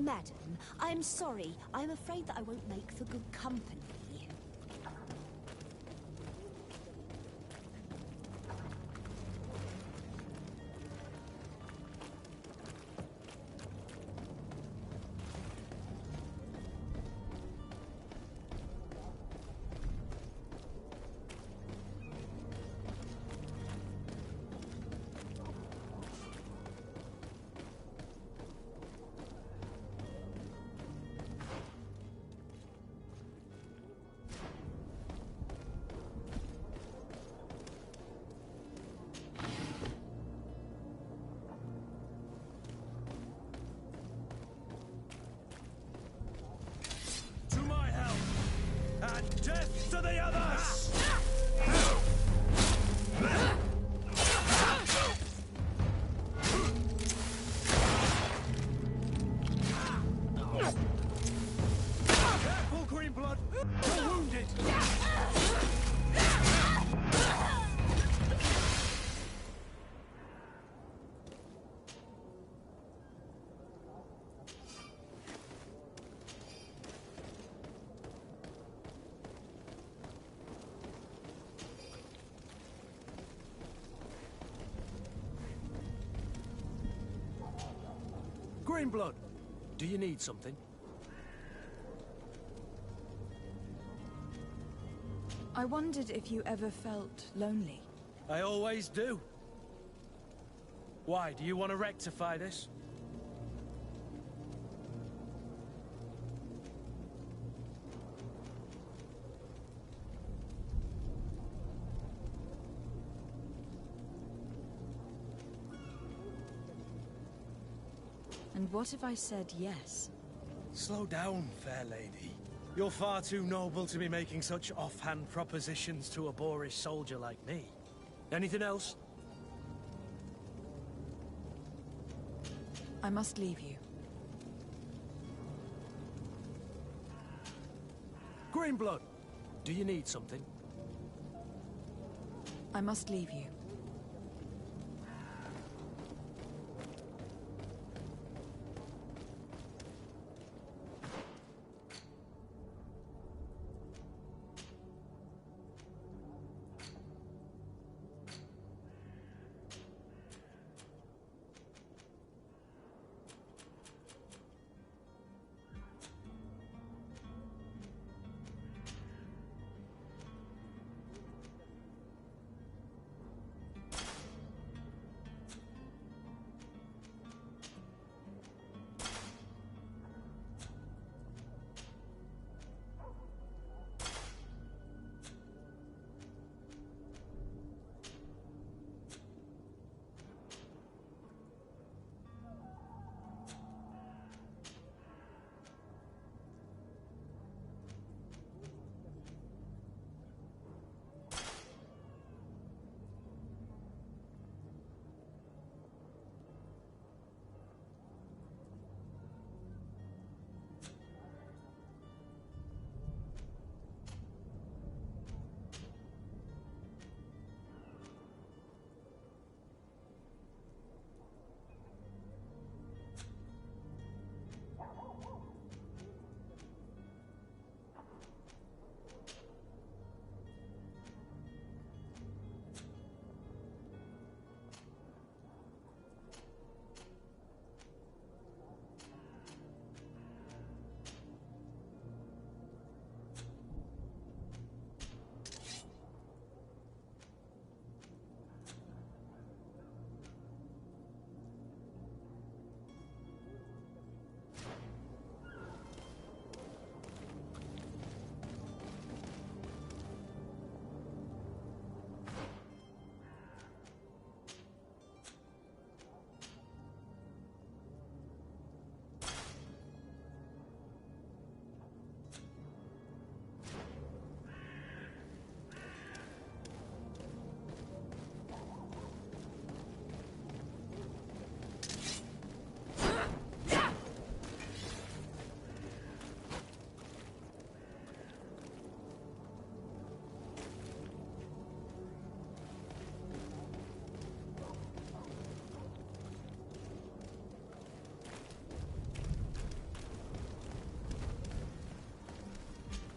Madam, I'm sorry. I'm afraid that I won't make for good company. Death to the others! Careful, Greenblood! You're wounded! Greenblood, do you need something? I wondered if you ever felt lonely. I always do. Why, do you want to rectify this? And what if I said yes? Slow down, fair lady. You're far too noble to be making such offhand propositions to a boorish soldier like me. Anything else? I must leave you. Greenblood, do you need something? I must leave you.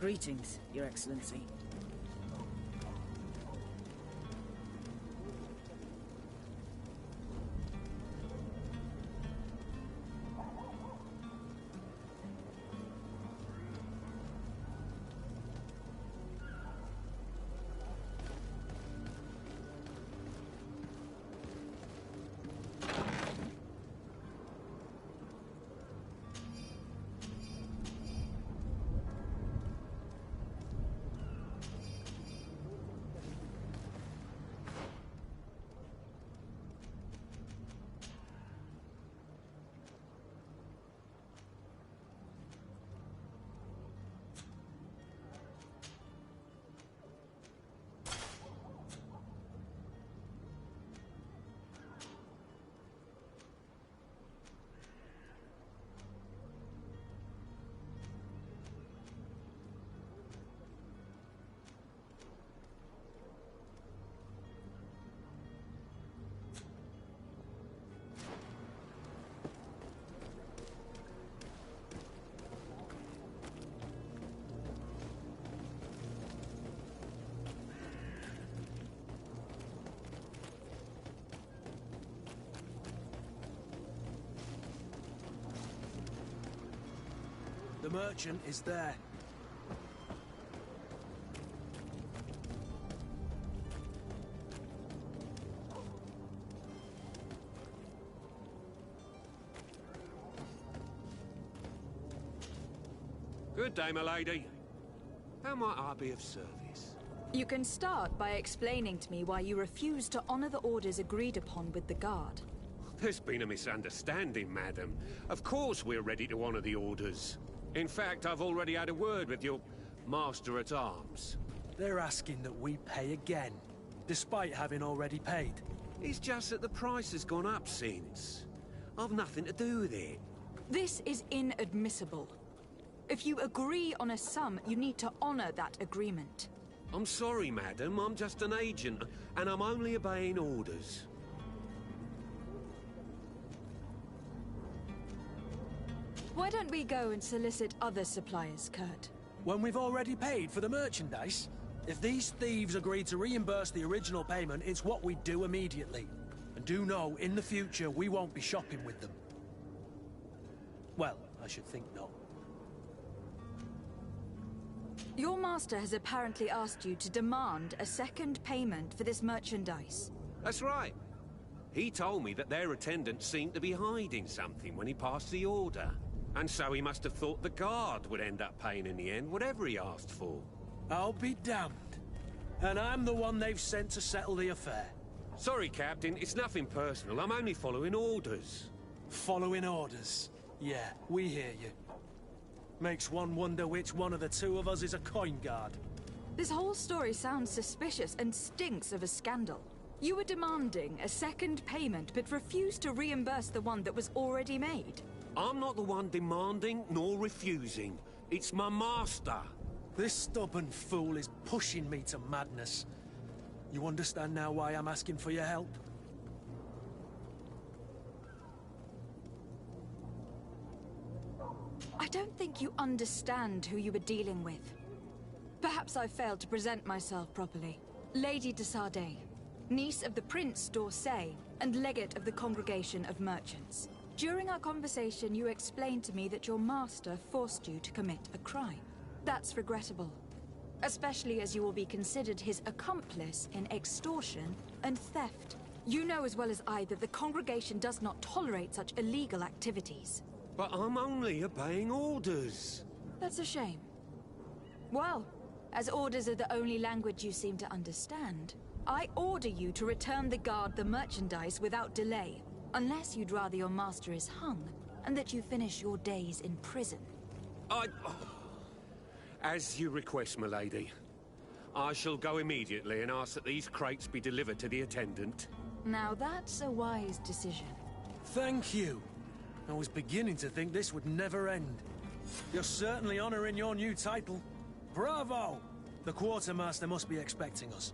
Greetings, Your Excellency. The merchant is there. Good day, my lady. How might I be of service? You can start by explaining to me why you refuse to honor the orders agreed upon with the guard. There's been a misunderstanding, madam. Of course we're ready to honor the orders. In fact, I've already had a word with your master-at-arms. They're asking that we pay again, despite having already paid. It's just that the price has gone up since. I've nothing to do with it. This is inadmissible. If you agree on a sum, you need to honor that agreement. I'm sorry, madam. I'm just an agent, and I'm only obeying orders. Why don't we go and solicit other suppliers, Kurt? When we've already paid for the merchandise? If these thieves agree to reimburse the original payment, it's what we do immediately. And do know, in the future, we won't be shopping with them. Well, I should think not. Your master has apparently asked you to demand a second payment for this merchandise. That's right. He told me that their attendant seemed to be hiding something when he passed the order. And so he must have thought the guard would end up paying in the end, whatever he asked for. I'll be damned. And I'm the one they've sent to settle the affair. Sorry, Captain, it's nothing personal. I'm only following orders. Following orders? Yeah, we hear you. Makes one wonder which one of the two of us is a coin guard. This whole story sounds suspicious and stinks of a scandal. You were demanding a second payment, but refused to reimburse the one that was already made. I'm not the one demanding nor refusing. It's my master. This stubborn fool is pushing me to madness. You understand now why I'm asking for your help? I don't think you understand who you were dealing with. Perhaps I failed to present myself properly. Lady de Sardet, niece of the Prince d'Orsay, and legate of the Congregation of Merchants. During our conversation, you explained to me that your master forced you to commit a crime. That's regrettable, especially as you will be considered his accomplice in extortion and theft. You know as well as I that the Congregation does not tolerate such illegal activities. But I'm only obeying orders. That's a shame. Well, as orders are the only language you seem to understand, I order you to return the guard the merchandise without delay. Unless you'd rather your master is hung, and that you finish your days in prison. As you request, my lady. I shall go immediately and ask that these crates be delivered to the attendant. Now that's a wise decision. Thank you. I was beginning to think this would never end. You're certainly honoring your new title. Bravo! The quartermaster must be expecting us.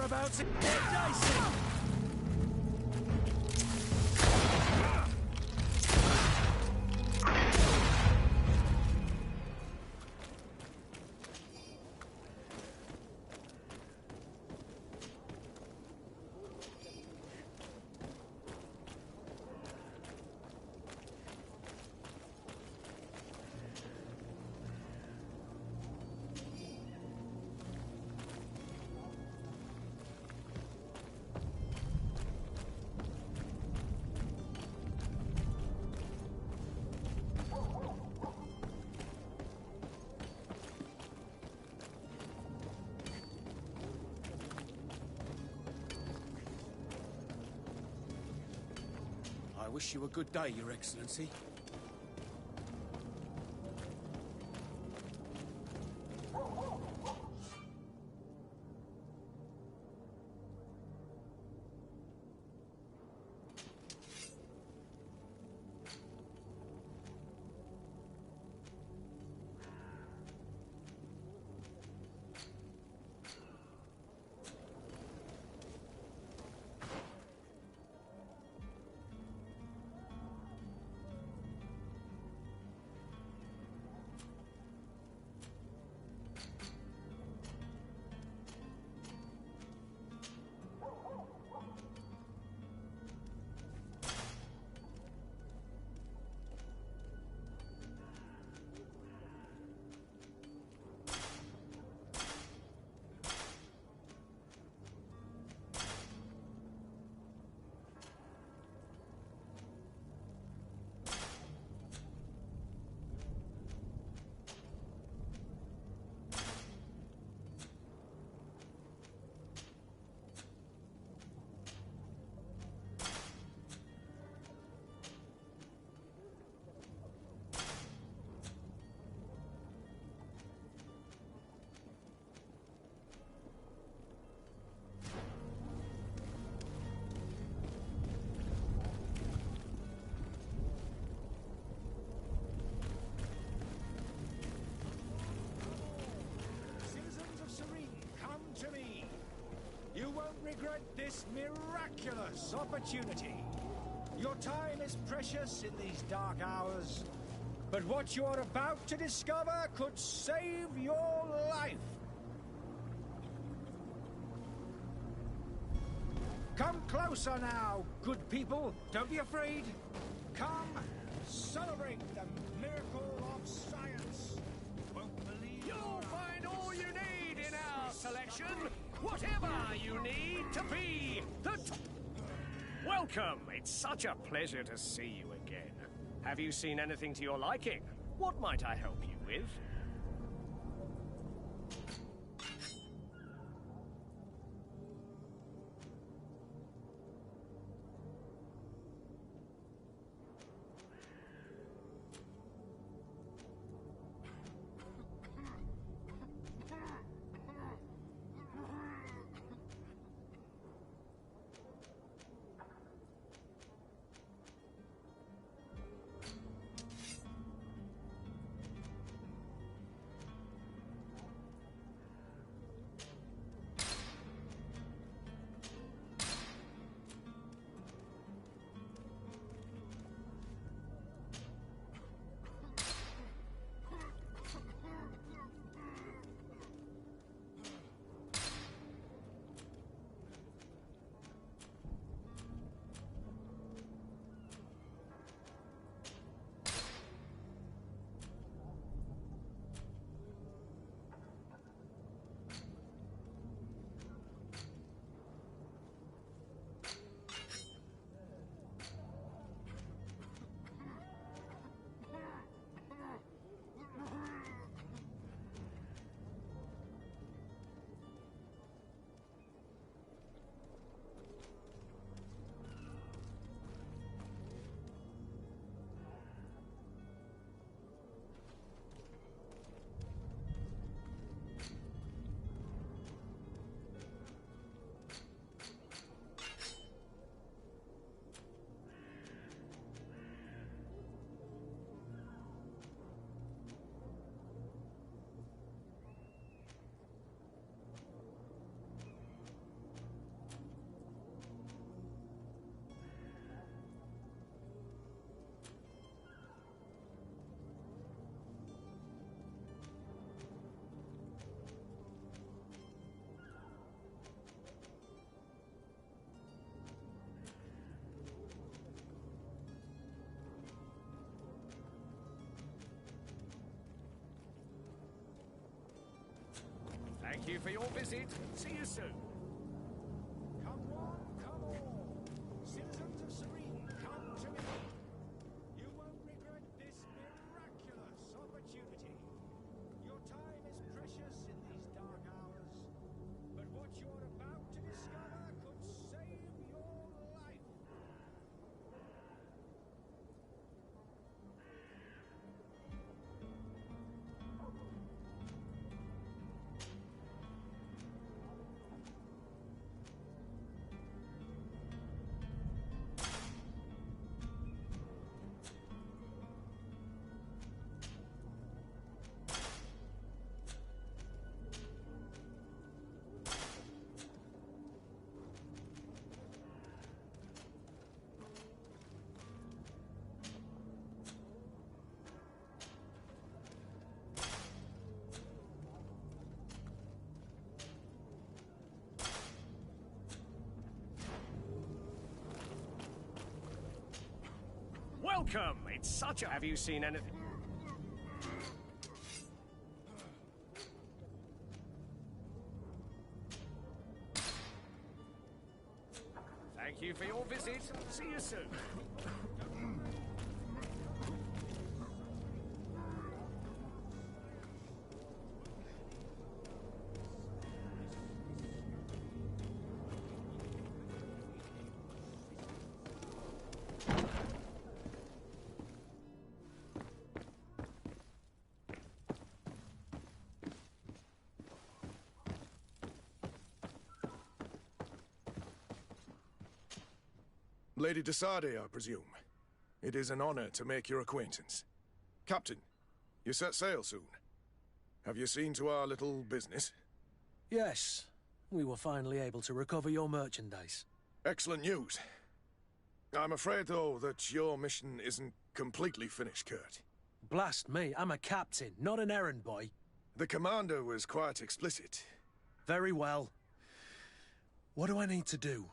about to get dicey! I wish you a good day, Your Excellency. Regret this miraculous opportunity. Your time is precious in these dark hours, but what you're about to discover could save your life. Come closer now, good people. Don't be afraid. Come, celebrate the miracle of science. Won't believe You'll find all you need in our selection. Whatever you need to be Welcome! It's such a pleasure to see you again. Have you seen anything to your liking? What might I help you with? Thank you for your visit. See you soon. Come on, come all. Citizens of Serene, come to me. You won't regret this miraculous opportunity. Your time is precious in these dark hours, but what you're about to discover could save your life. Welcome! It's such a... Have you seen anything? Thank you for your visit. See you soon. Lady de Sardet, I presume. It is an honor to make your acquaintance. Captain, you set sail soon. Have you seen to our little business? Yes, we were finally able to recover your merchandise. Excellent news. I'm afraid, though, that your mission isn't completely finished, Kurt. Blast me, I'm a captain, not an errand boy. The commander was quite explicit. Very well. What do I need to do?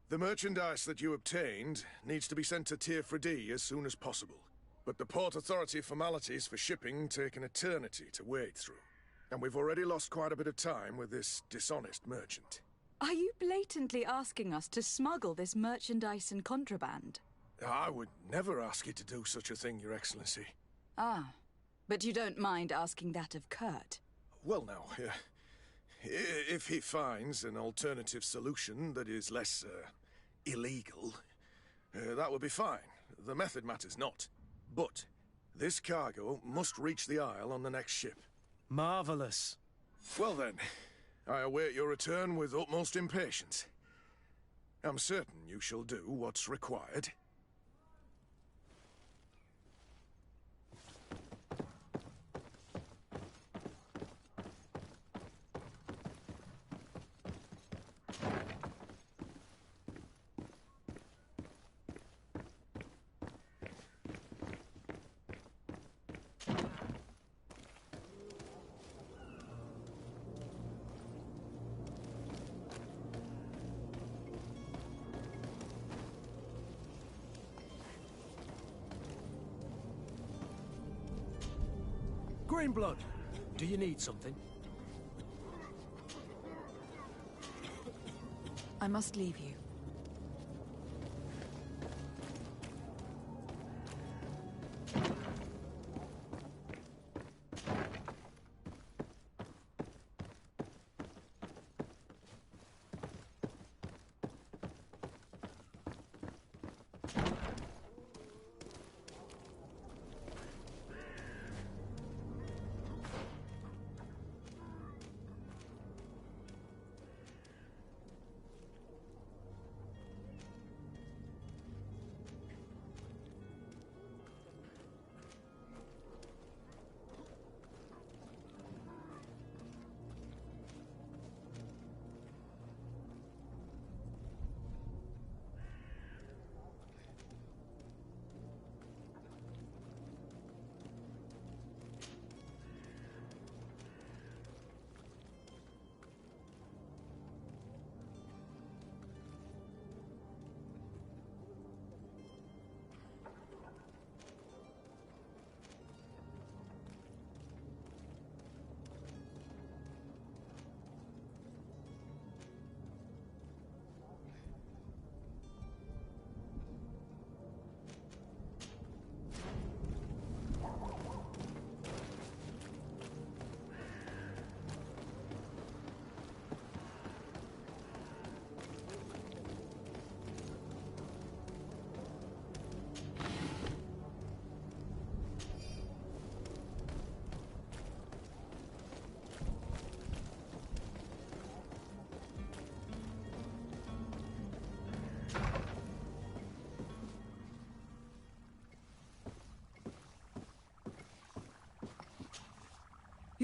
The merchandise that you obtained needs to be sent to Tier D as soon as possible. But the Port Authority formalities for shipping take an eternity to wade through. And we've already lost quite a bit of time with this dishonest merchant. Are you blatantly asking us to smuggle this merchandise and contraband? I would never ask you to do such a thing, Your Excellency. Ah, but you don't mind asking that of Kurt? Well, now, if he finds an alternative solution that is less, illegal, that would be fine. The method matters not. But this cargo must reach the Isle on the next ship. Marvelous. Well then, I await your return with utmost impatience. I'm certain you shall do what's required. Greenblood, do you need something? I must leave you.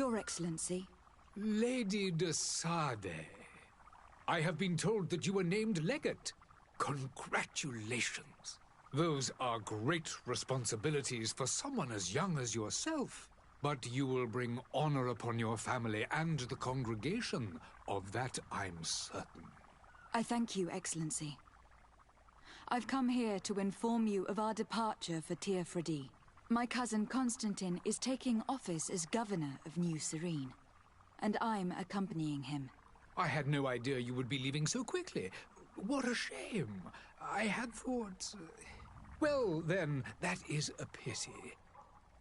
Your Excellency. Lady de Sade, I have been told that you were named legate. Congratulations. Those are great responsibilities for someone as young as yourself. But you will bring honor upon your family and the congregation. Of that I'm certain. I thank you, Excellency. I've come here to inform you of our departure for Teofredi. My cousin Constantine is taking office as governor of New Serene, and I'm accompanying him. I had no idea you would be leaving so quickly. What a shame. I had thought... Well, then, that is a pity.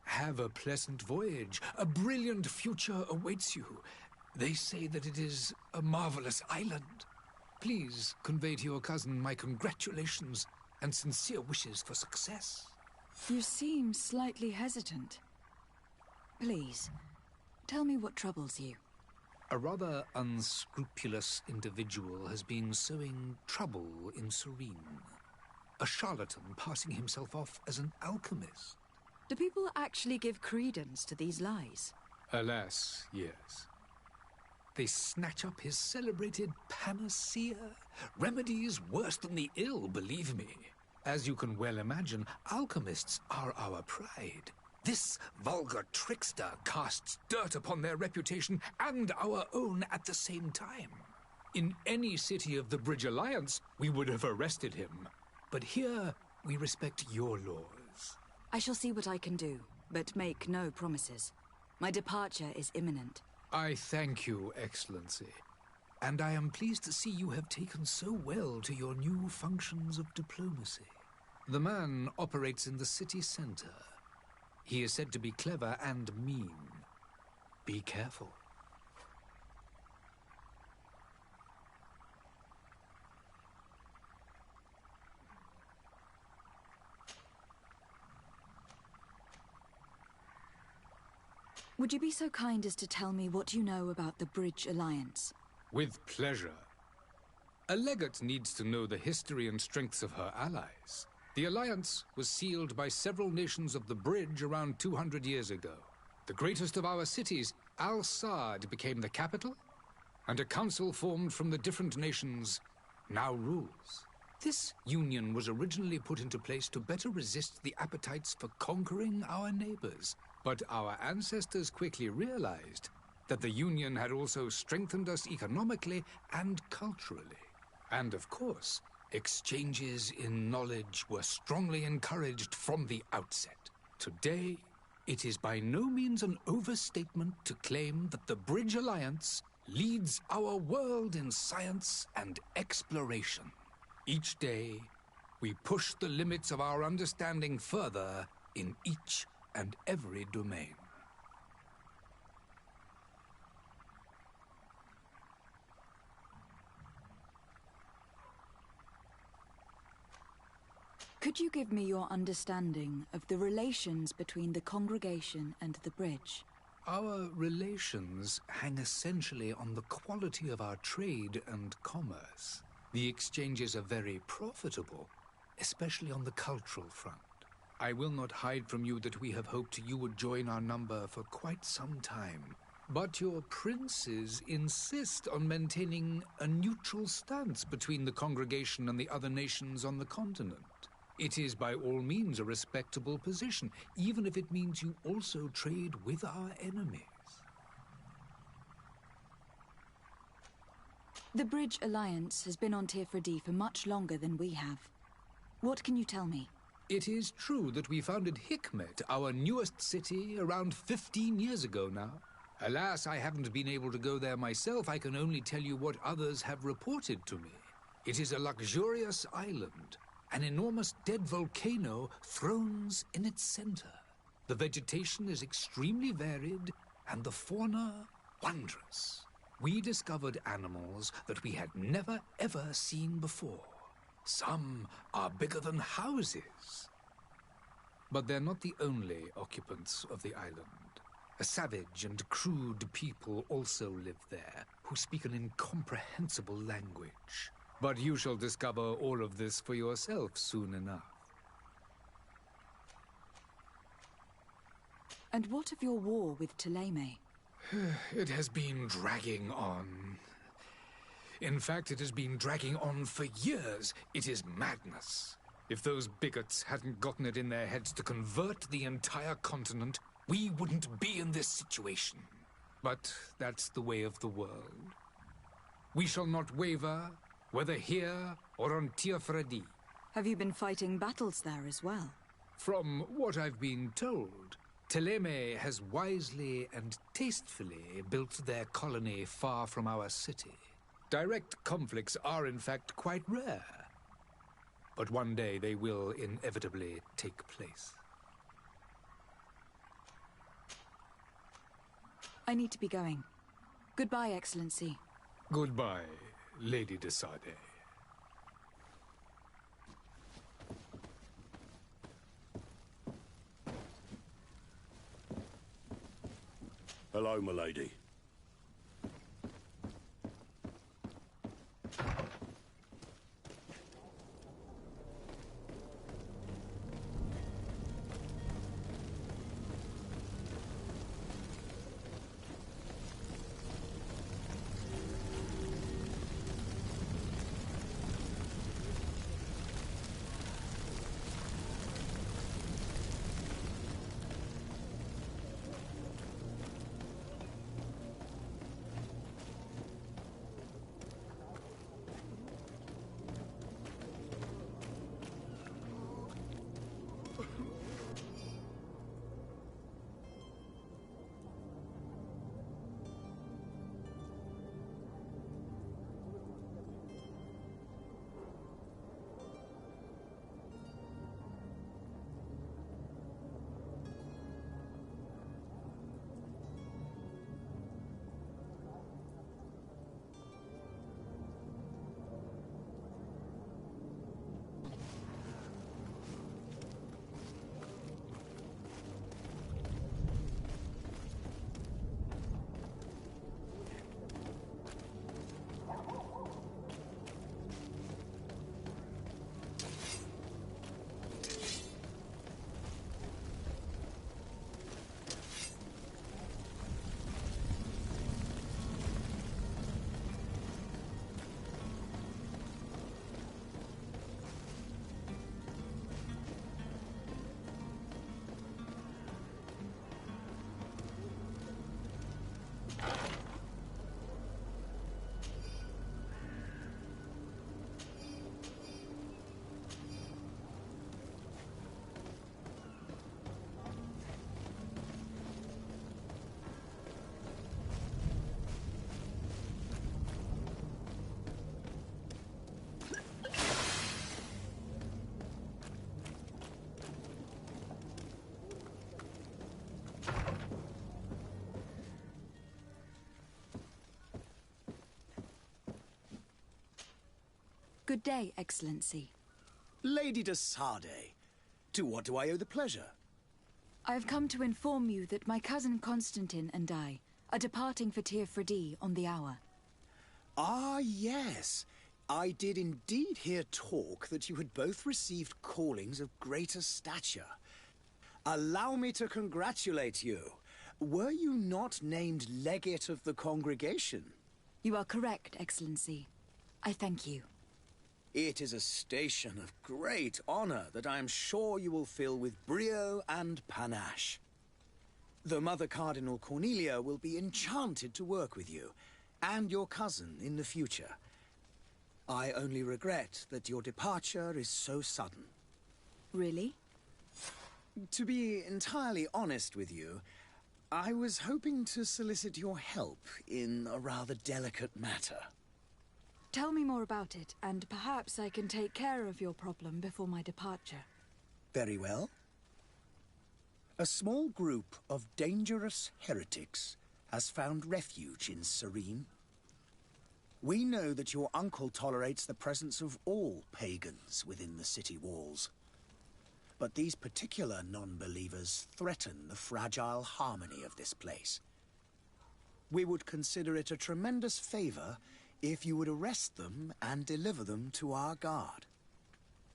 Have a pleasant voyage. A brilliant future awaits you. They say that it is a marvelous island. Please convey to your cousin my congratulations and sincere wishes for success. You seem slightly hesitant. Please, tell me what troubles you. A rather unscrupulous individual has been sowing trouble in Serene. A charlatan passing himself off as an alchemist. Do people actually give credence to these lies? Alas, yes. They snatch up his celebrated panacea. Remedies worse than the ill, believe me. As you can well imagine, alchemists are our pride. This vulgar trickster casts dirt upon their reputation and our own at the same time. In any city of the Bridge Alliance, we would have arrested him. But here, we respect your laws. I shall see what I can do, but make no promises. My departure is imminent. I thank you, Excellency. And I am pleased to see you have taken so well to your new functions of diplomacy. The man operates in the city center. He is said to be clever and mean. Be careful. Would you be so kind as to tell me what you know about the Bridge Alliance? With pleasure. A legate needs to know the history and strengths of her allies. The alliance was sealed by several nations of the Bridge around 200 years ago. The greatest of our cities, Al-Saad, became the capital, and a council formed from the different nations now rules. This union was originally put into place to better resist the appetites for conquering our neighbors. But our ancestors quickly realized that the Union had also strengthened us economically and culturally. And of course, exchanges in knowledge were strongly encouraged from the outset. Today, it is by no means an overstatement to claim that the Bridge Alliance leads our world in science and exploration. Each day, we push the limits of our understanding further in each and every domain. Could you give me your understanding of the relations between the congregation and the Bridge? Our relations hang essentially on the quality of our trade and commerce. The exchanges are very profitable, especially on the cultural front. I will not hide from you that we have hoped you would join our number for quite some time. But your princes insist on maintaining a neutral stance between the congregation and the other nations on the continent. It is by all means a respectable position, even if it means you also trade with our enemies. The Bridge Alliance has been on Teofredi for much longer than we have. What can you tell me? It is true that we founded Hikmet, our newest city, around 15 years ago now. Alas, I haven't been able to go there myself. I can only tell you what others have reported to me. It is a luxurious island. An enormous dead volcano thrones in its center. The vegetation is extremely varied, and the fauna wondrous. We discovered animals that we had never ever seen before. Some are bigger than houses. But they're not the only occupants of the island. A savage and crude people also live there, who speak an incomprehensible language. But you shall discover all of this for yourself soon enough. And what of your war with Ptolemy? It has been dragging on. In fact, it has been dragging on for years. It is madness. If those bigots hadn't gotten it in their heads to convert the entire continent, we wouldn't be in this situation. But that's the way of the world. We shall not waver, whether here or on Tir-Fredi. Have you been fighting battles there as well? From what I've been told, Teleme has wisely and tastefully built their colony far from our city. Direct conflicts are, in fact, quite rare. But one day they will inevitably take place. I need to be going. Goodbye, Excellency. Goodbye, Lady de Sardet. Hello, milady. Good day, Excellency. Lady de Sardet, to what do I owe the pleasure? I have come to inform you that my cousin Constantine and I are departing for Tir-Fredi on the hour. Ah, yes. I did indeed hear talk that you had both received callings of greater stature. Allow me to congratulate you. Were you not named legate of the congregation? You are correct, Excellency. I thank you. It is a station of great honor that I am sure you will fill with brio and panache. The Mother Cardinal Cornelia will be enchanted to work with you, and your cousin in the future. I only regret that your departure is so sudden. Really? To be entirely honest with you, I was hoping to solicit your help in a rather delicate matter. Tell me more about it, and perhaps I can take care of your problem before my departure. Very well. A small group of dangerous heretics has found refuge in Serene. We know that your uncle tolerates the presence of all pagans within the city walls. But these particular non-believers threaten the fragile harmony of this place. We would consider it a tremendous favor if you would arrest them and deliver them to our guard.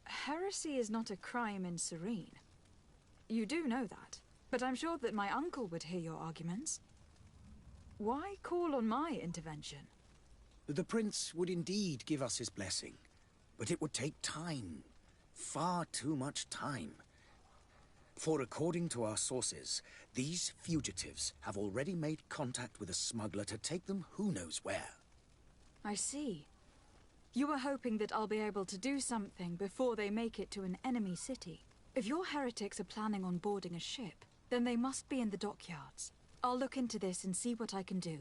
Heresy is not a crime in Serene. You do know that, but I'm sure that my uncle would hear your arguments. Why call on my intervention? The prince would indeed give us his blessing, but it would take time. Far too much time. For according to our sources, these fugitives have already made contact with a smuggler to take them who knows where. I see. You were hoping that I'll be able to do something before they make it to an enemy city. If your heretics are planning on boarding a ship, then they must be in the dockyards. I'll look into this and see what I can do.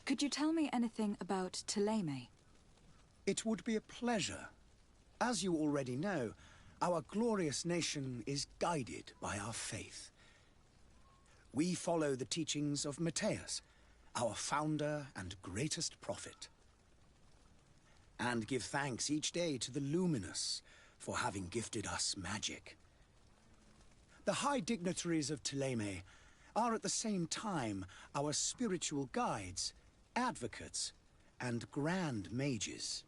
Could you tell me anything about Thélème? It would be a pleasure. As you already know, our glorious nation is guided by our faith. We follow the teachings of Matthias, our founder and greatest prophet, and give thanks each day to the Luminous for having gifted us magic. The high dignitaries of Thélème are at the same time our spiritual guides, advocates, and grand mages.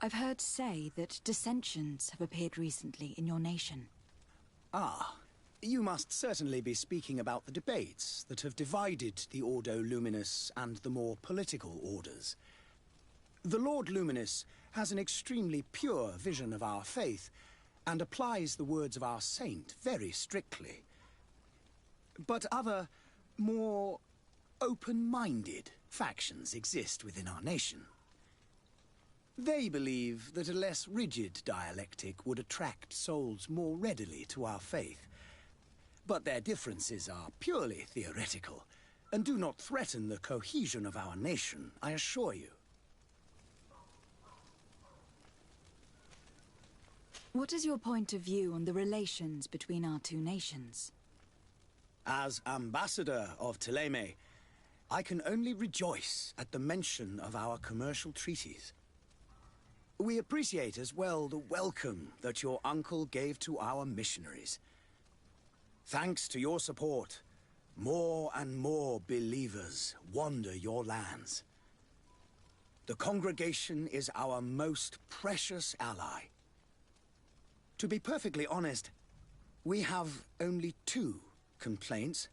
I've heard say that dissensions have appeared recently in your nation. Ah, you must certainly be speaking about the debates that have divided the Ordo Luminous and the more political orders. The Lord Luminous has an extremely pure vision of our faith and applies the words of our saint very strictly. But other, more open-minded factions exist within our nation. They believe that a less rigid dialectic would attract souls more readily to our faith. But their differences are purely theoretical and do not threaten the cohesion of our nation, I assure you. What is your point of view on the relations between our two nations? As ambassador of Thélème, I can only rejoice at the mention of our commercial treaties. We appreciate as well the welcome that your uncle gave to our missionaries. Thanks to your support, more and more believers wander your lands. The congregation is our most precious ally. To be perfectly honest, we have only two complaints: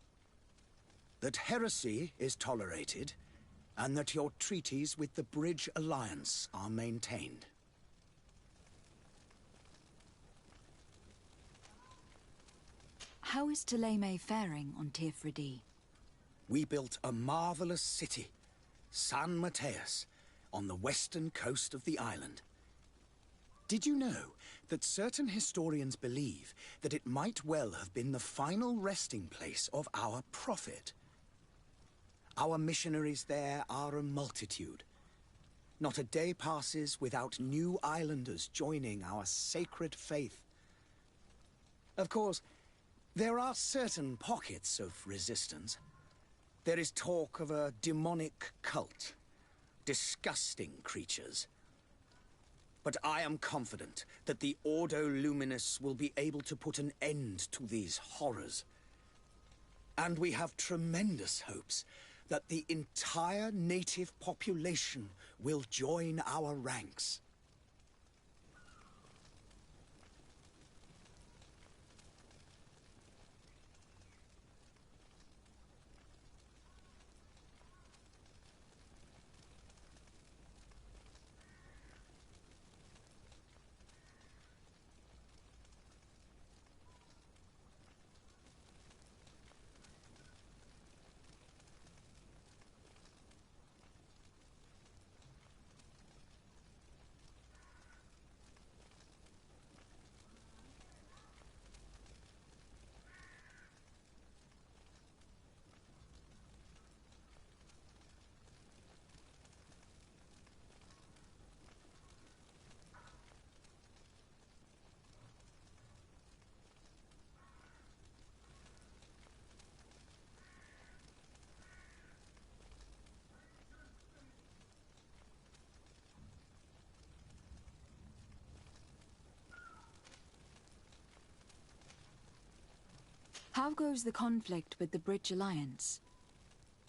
that heresy is tolerated, and that your treaties with the Bridge Alliance are maintained. How is Thélème faring on Tirfredi? We built a marvelous city, San Matthias, on the western coast of the island. Did you know that certain historians believe that it might well have been the final resting place of our prophet? Our missionaries there are a multitude. Not a day passes without new islanders joining our sacred faith. Of course, there are certain pockets of resistance. There is talk of a demonic cult, disgusting creatures. But I am confident that the Ordo Luminous will be able to put an end to these horrors. And we have tremendous hopes that the entire native population will join our ranks. How goes the conflict with the Bridge Alliance?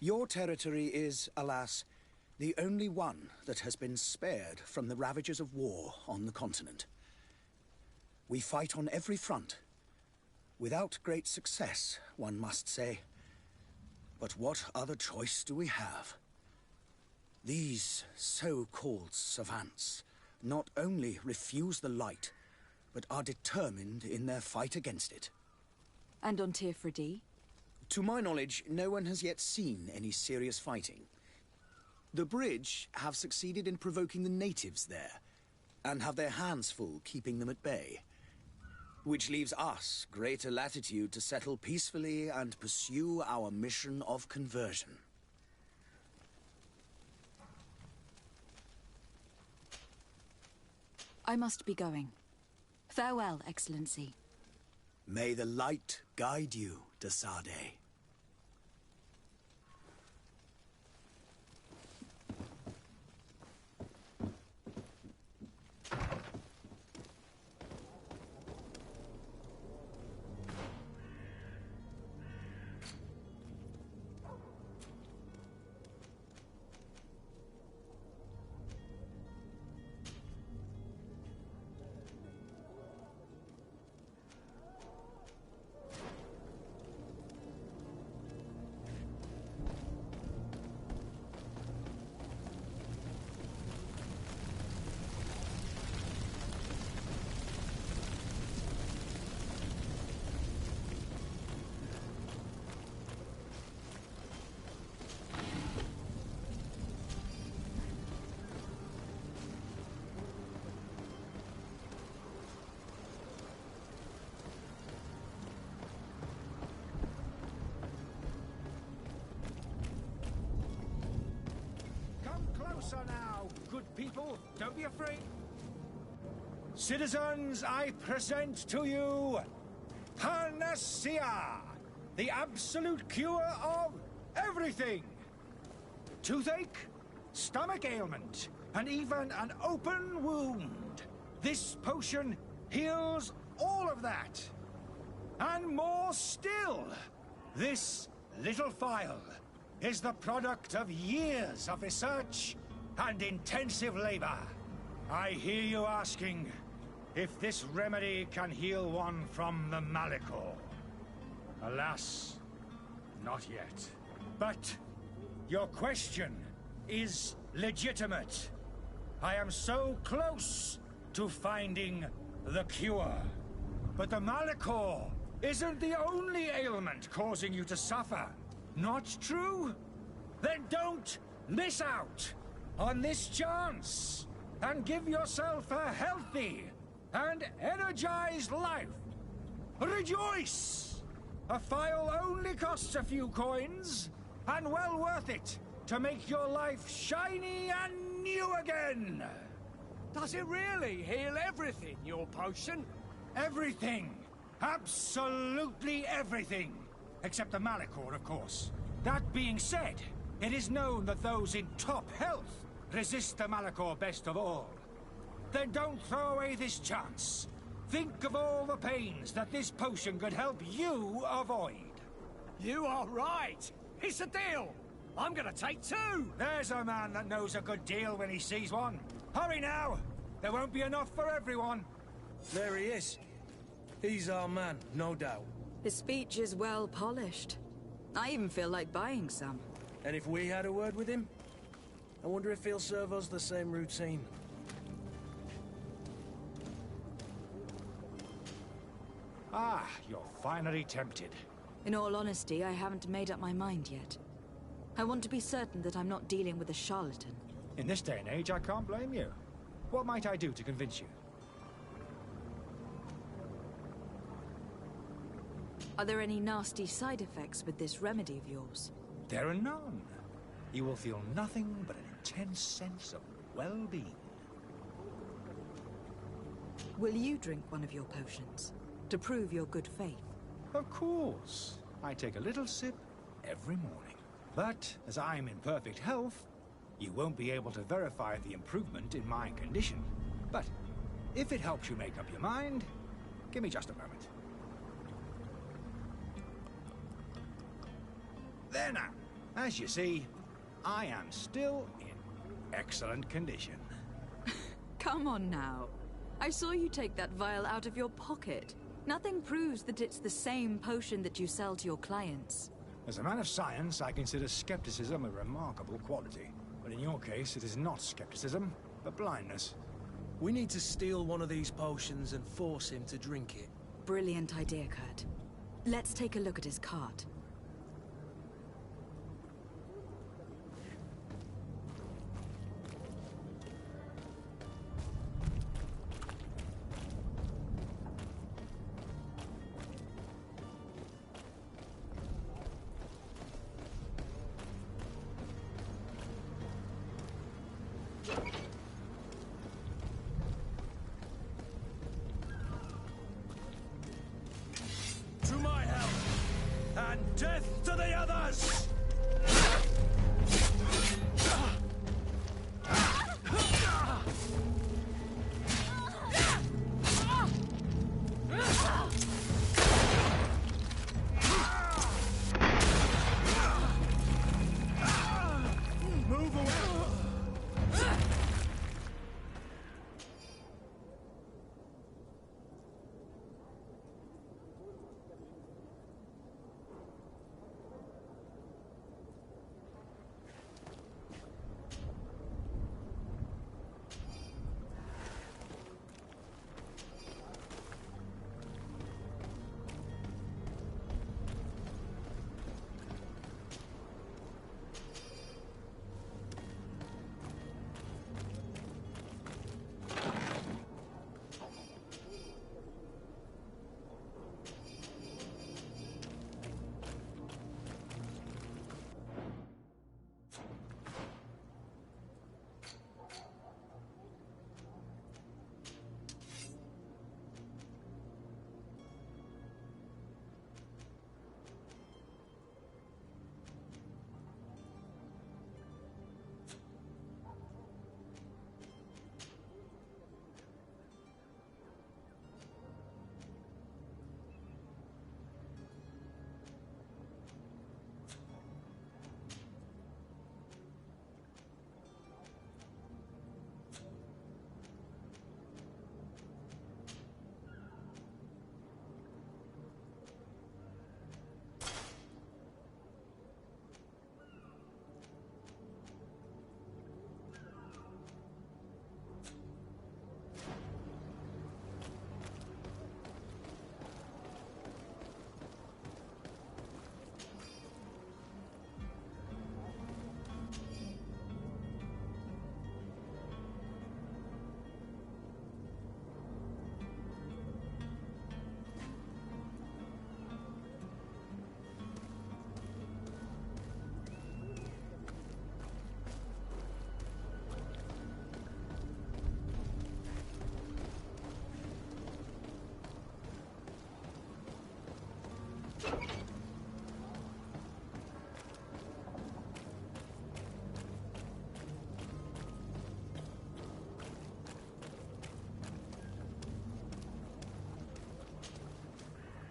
Your territory is, alas, the only one that has been spared from the ravages of war on the continent. We fight on every front. Without great success, one must say. But what other choice do we have? These so-called savants not only refuse the light, but are determined in their fight against it. And on Tirfredi? To my knowledge, no one has yet seen any serious fighting. The bridge have succeeded in provoking the natives there, and have their hands full keeping them at bay. Which leaves us greater latitude to settle peacefully and pursue our mission of conversion. I must be going. Farewell, Excellency. May the light guide you, de Sardet. Closer now, good people. Don't be afraid. Citizens, I present to you Panacea, the absolute cure of everything. Toothache, stomach ailment, and even an open wound. This potion heals all of that. And more still, this little phial is the product of years of research and intensive labor. I hear you asking if this remedy can heal one from the Malachor. Alas, not yet. But your question is legitimate. I am so close to finding the cure. But the Malachor isn't the only ailment causing you to suffer. Not true? Then don't miss out on this chance and give yourself a healthy and energized life. Rejoice! A phial only costs a few coins, and well worth it to make your life shiny and new again. Does it really heal everything, your potion? Everything. Absolutely everything. Except the Malachor, of course. That being said, it is known that those in top health resist the Malachor best of all. Then don't throw away this chance. Think of all the pains that this potion could help you avoid. You are right. It's a deal. I'm gonna take two. There's a man that knows a good deal when he sees one. Hurry now. There won't be enough for everyone. There he is. He's our man, no doubt. His speech is well polished. I even feel like buying some. And if we had a word with him? I wonder if he'll serve us the same routine. Ah, you're finally tempted. In all honesty, I haven't made up my mind yet. I want to be certain that I'm not dealing with a charlatan. In this day and age, I can't blame you. What might I do to convince you? Are there any nasty side effects with this remedy of yours? There are none. You will feel nothing but an intense sense of well-being. Will you drink one of your potions to prove your good faith? Of course. I take a little sip every morning. But as I'm in perfect health, you won't be able to verify the improvement in my condition. But if it helps you make up your mind, give me just a moment. There now. As you see, I am still in excellent condition. Come on now. I saw you take that vial out of your pocket. Nothing proves that it's the same potion that you sell to your clients. As a man of science, I consider skepticism a remarkable quality. But in your case, it is not skepticism, but blindness. We need to steal one of these potions and force him to drink it. Brilliant idea, Kurt. Let's take a look at his cart. To my help! And death to the others! Move away!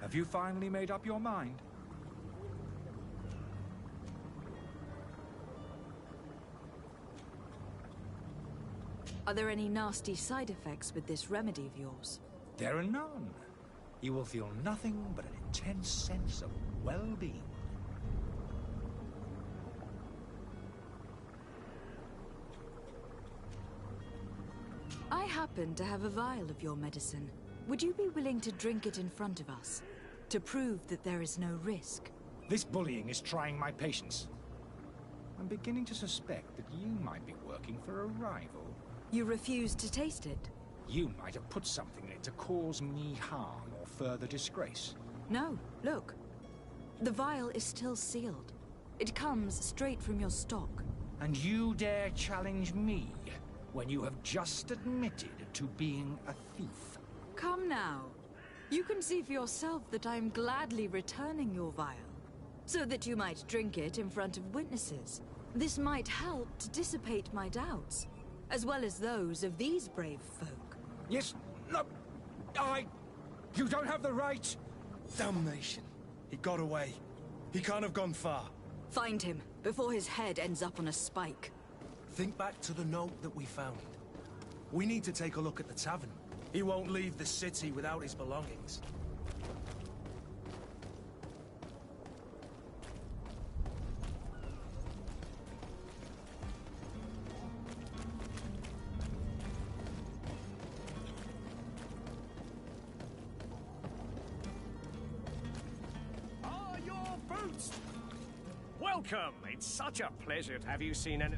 Have you finally made up your mind? Are there any nasty side effects with this remedy of yours? There are none. You will feel nothing but an intense sense of well-being. I happen to have a vial of your medicine. Would you be willing to drink it in front of us, to prove that there is no risk? This bullying is trying my patience. I'm beginning to suspect that you might be working for a rival. You refuse to taste it? You might have put something in it to cause me harm or further disgrace. No, look. The vial is still sealed. It comes straight from your stock. And you dare challenge me when you have just admitted to being a thief? Come now. You can see for yourself that I'm gladly returning your vial, so that you might drink it in front of witnesses. This might help to dissipate my doubts, as well as those of these brave folk. Yes, no, you don't have the right. Damnation. He got away. He can't have gone far. Find him, before his head ends up on a spike. Think back to the note that we found. We need to take a look at the tavern. He won't leave the city without his belongings. Welcome! It's such a pleasure to have you seen any...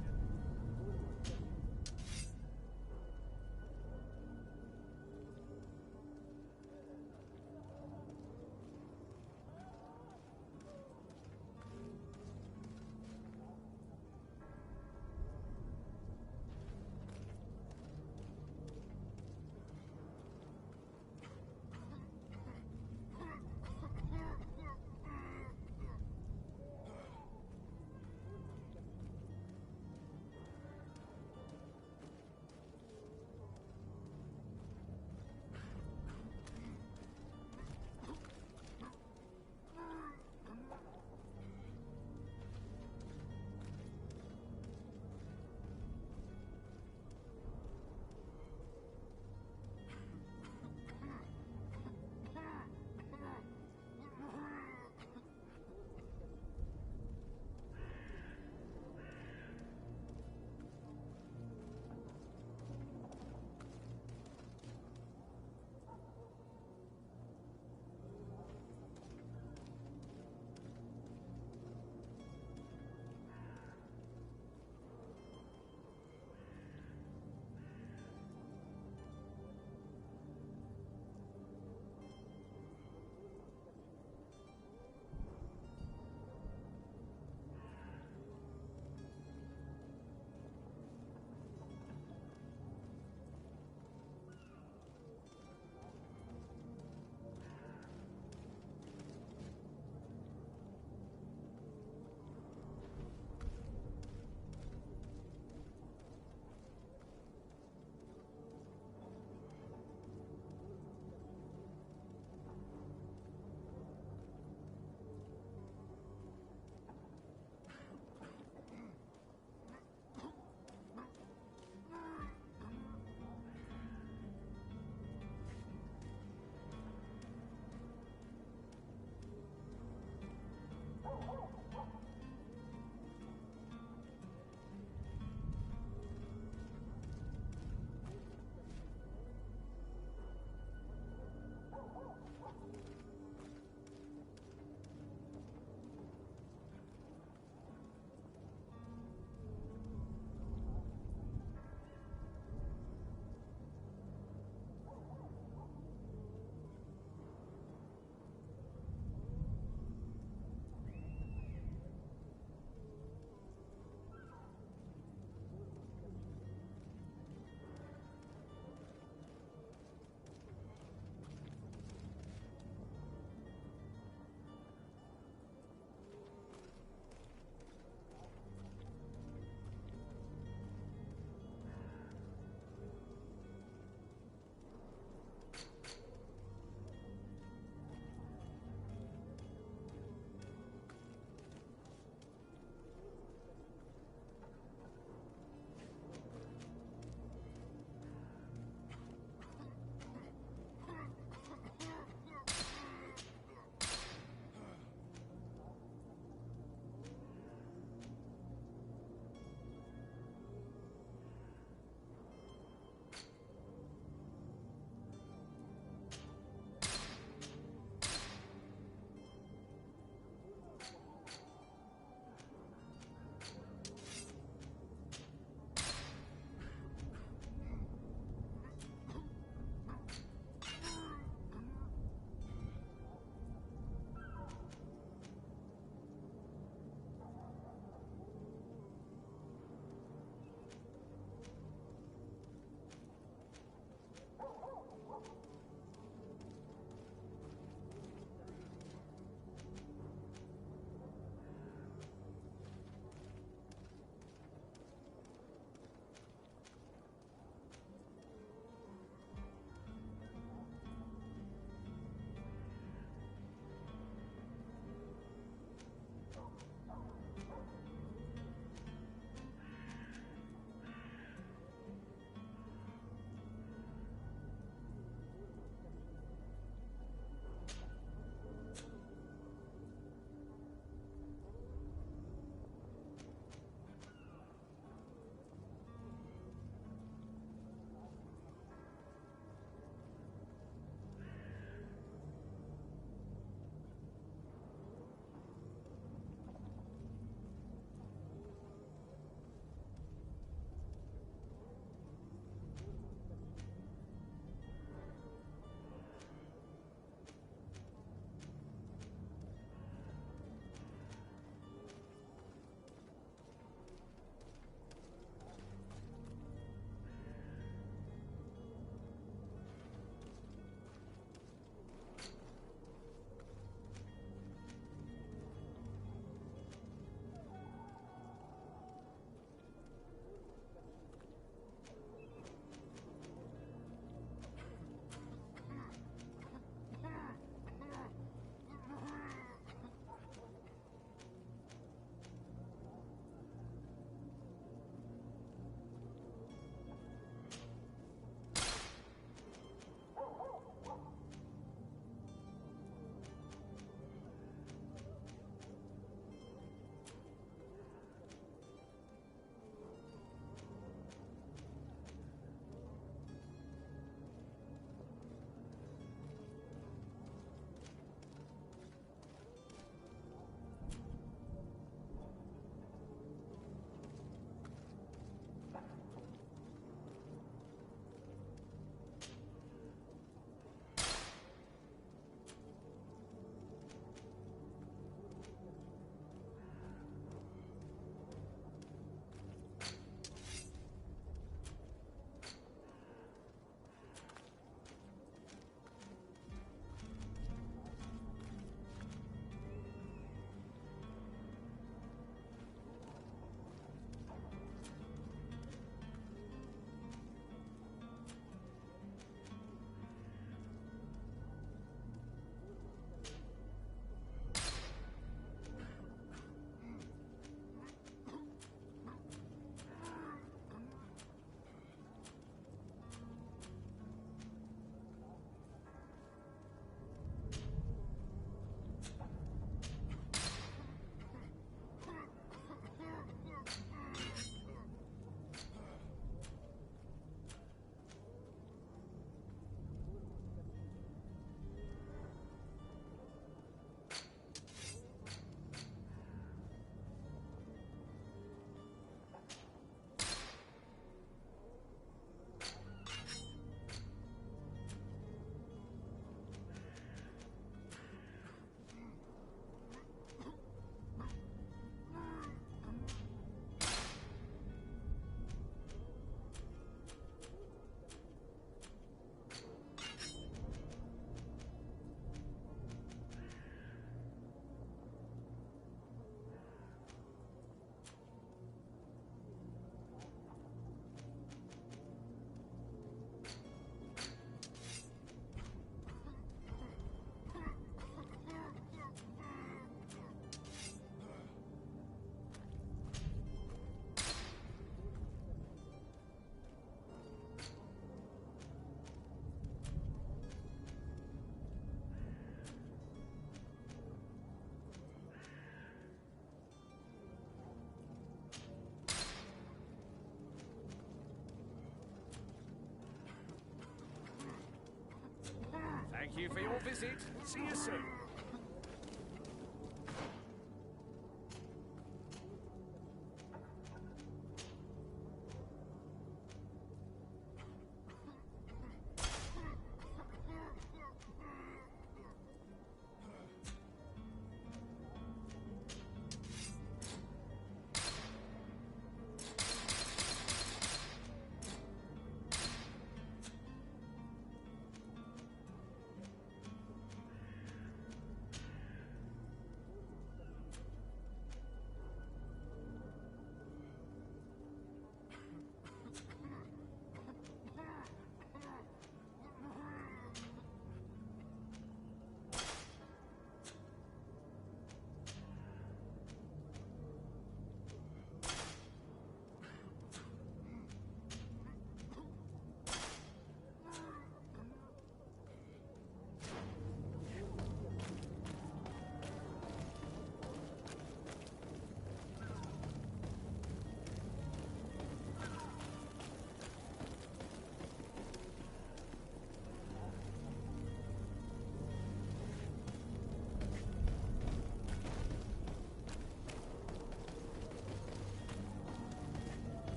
Thank you for your visit. See you soon.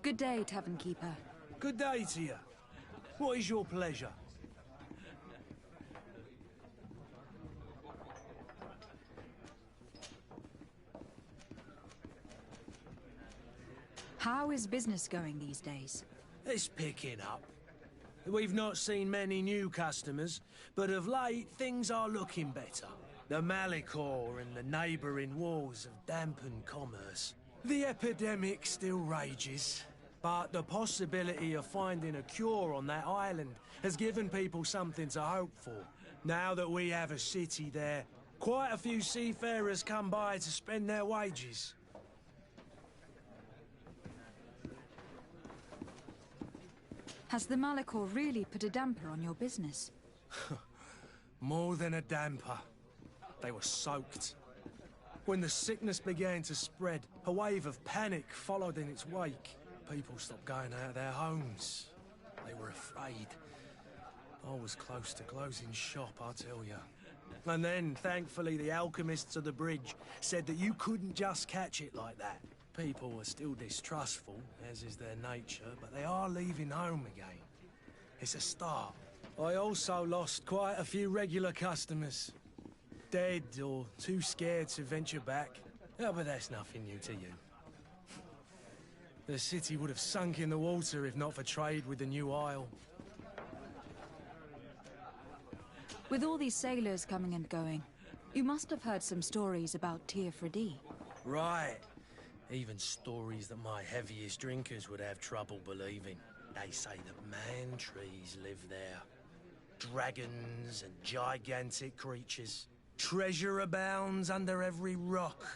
Good day, Tavern Keeper. Good day to you. What is your pleasure? How is business going these days? It's picking up. We've not seen many new customers, but of late things are looking better. The Malicor and the neighbouring wars have dampened commerce. The epidemic still rages, but the possibility of finding a cure on that island has given people something to hope for. Now that we have a city there, quite a few seafarers come by to spend their wages. Has the Malicor really put a damper on your business? More than a damper. They were soaked. When the sickness began to spread, a wave of panic followed in its wake. People stopped going out of their homes. They were afraid. I was close to closing shop, I tell you. And then, thankfully, the alchemists of the bridge said that you couldn't just catch it like that. People were still distrustful, as is their nature, but they are leaving home again. It's a start. I also lost quite a few regular customers. Dead or too scared to venture back. Oh, but that's nothing new to you. The city would have sunk in the water if not for trade with the new isle. With all these sailors coming and going, you must have heard some stories about Teofredi. Right. Even stories that my heaviest drinkers would have trouble believing. They say that man-trees live there. Dragons and gigantic creatures. Treasure abounds under every rock.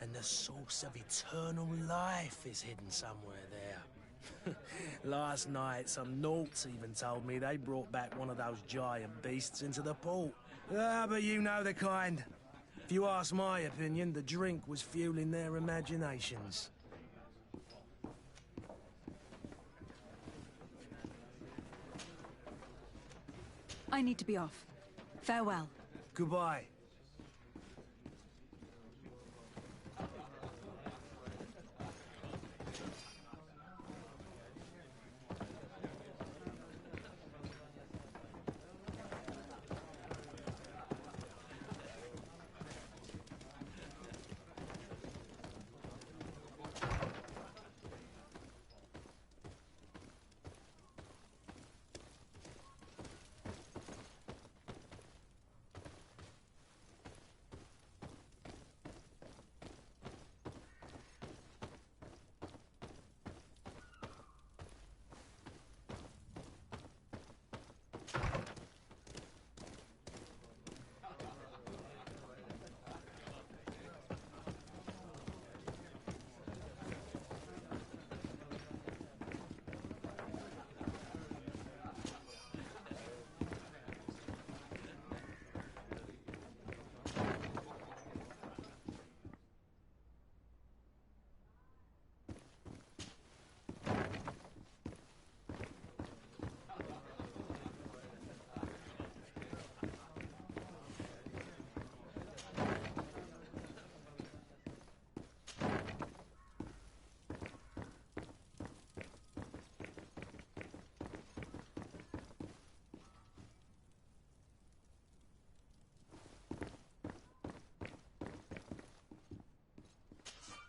And the source of eternal life is hidden somewhere there. Last night, some Nauts even told me they brought back one of those giant beasts into the port. Ah, but you know the kind. If you ask my opinion, the drink was fueling their imaginations. I need to be off. Farewell. Goodbye.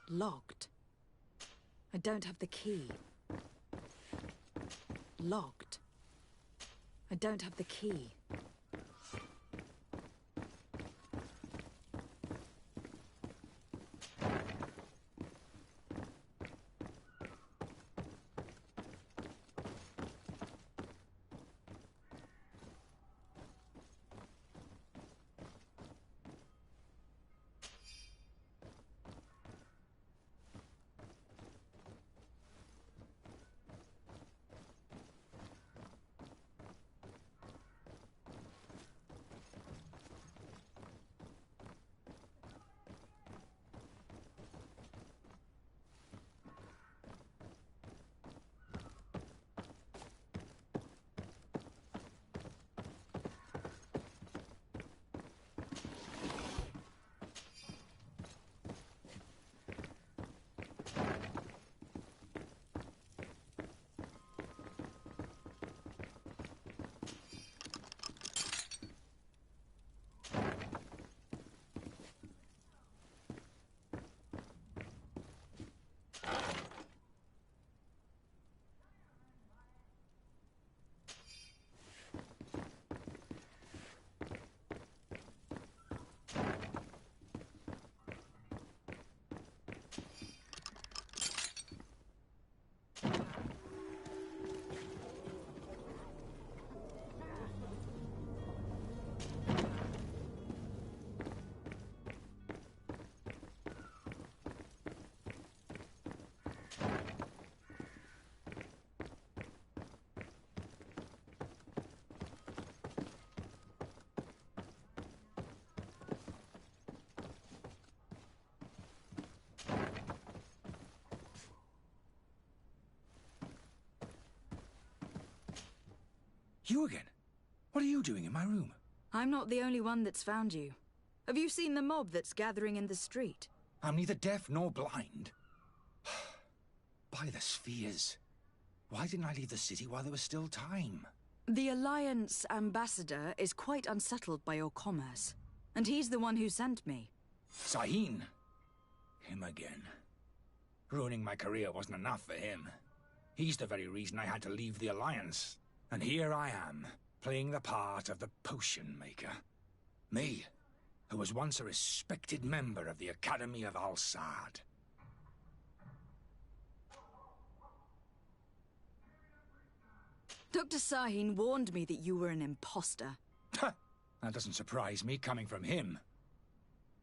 Locked. I don't have the key. Locked. I don't have the key. You again? What are you doing in my room? I'm not the only one that's found you. Have you seen the mob that's gathering in the street? I'm neither deaf nor blind. By the spheres. Why didn't I leave the city while there was still time? The Alliance ambassador is quite unsettled by your commerce. And he's the one who sent me. Sahin. Him again. Ruining my career wasn't enough for him. He's the very reason I had to leave the Alliance. And here I am, playing the part of the potion maker. Me, who was once a respected member of the Academy of Al-Saad. Dr. Sahin warned me that you were an imposter. That doesn't surprise me, coming from him.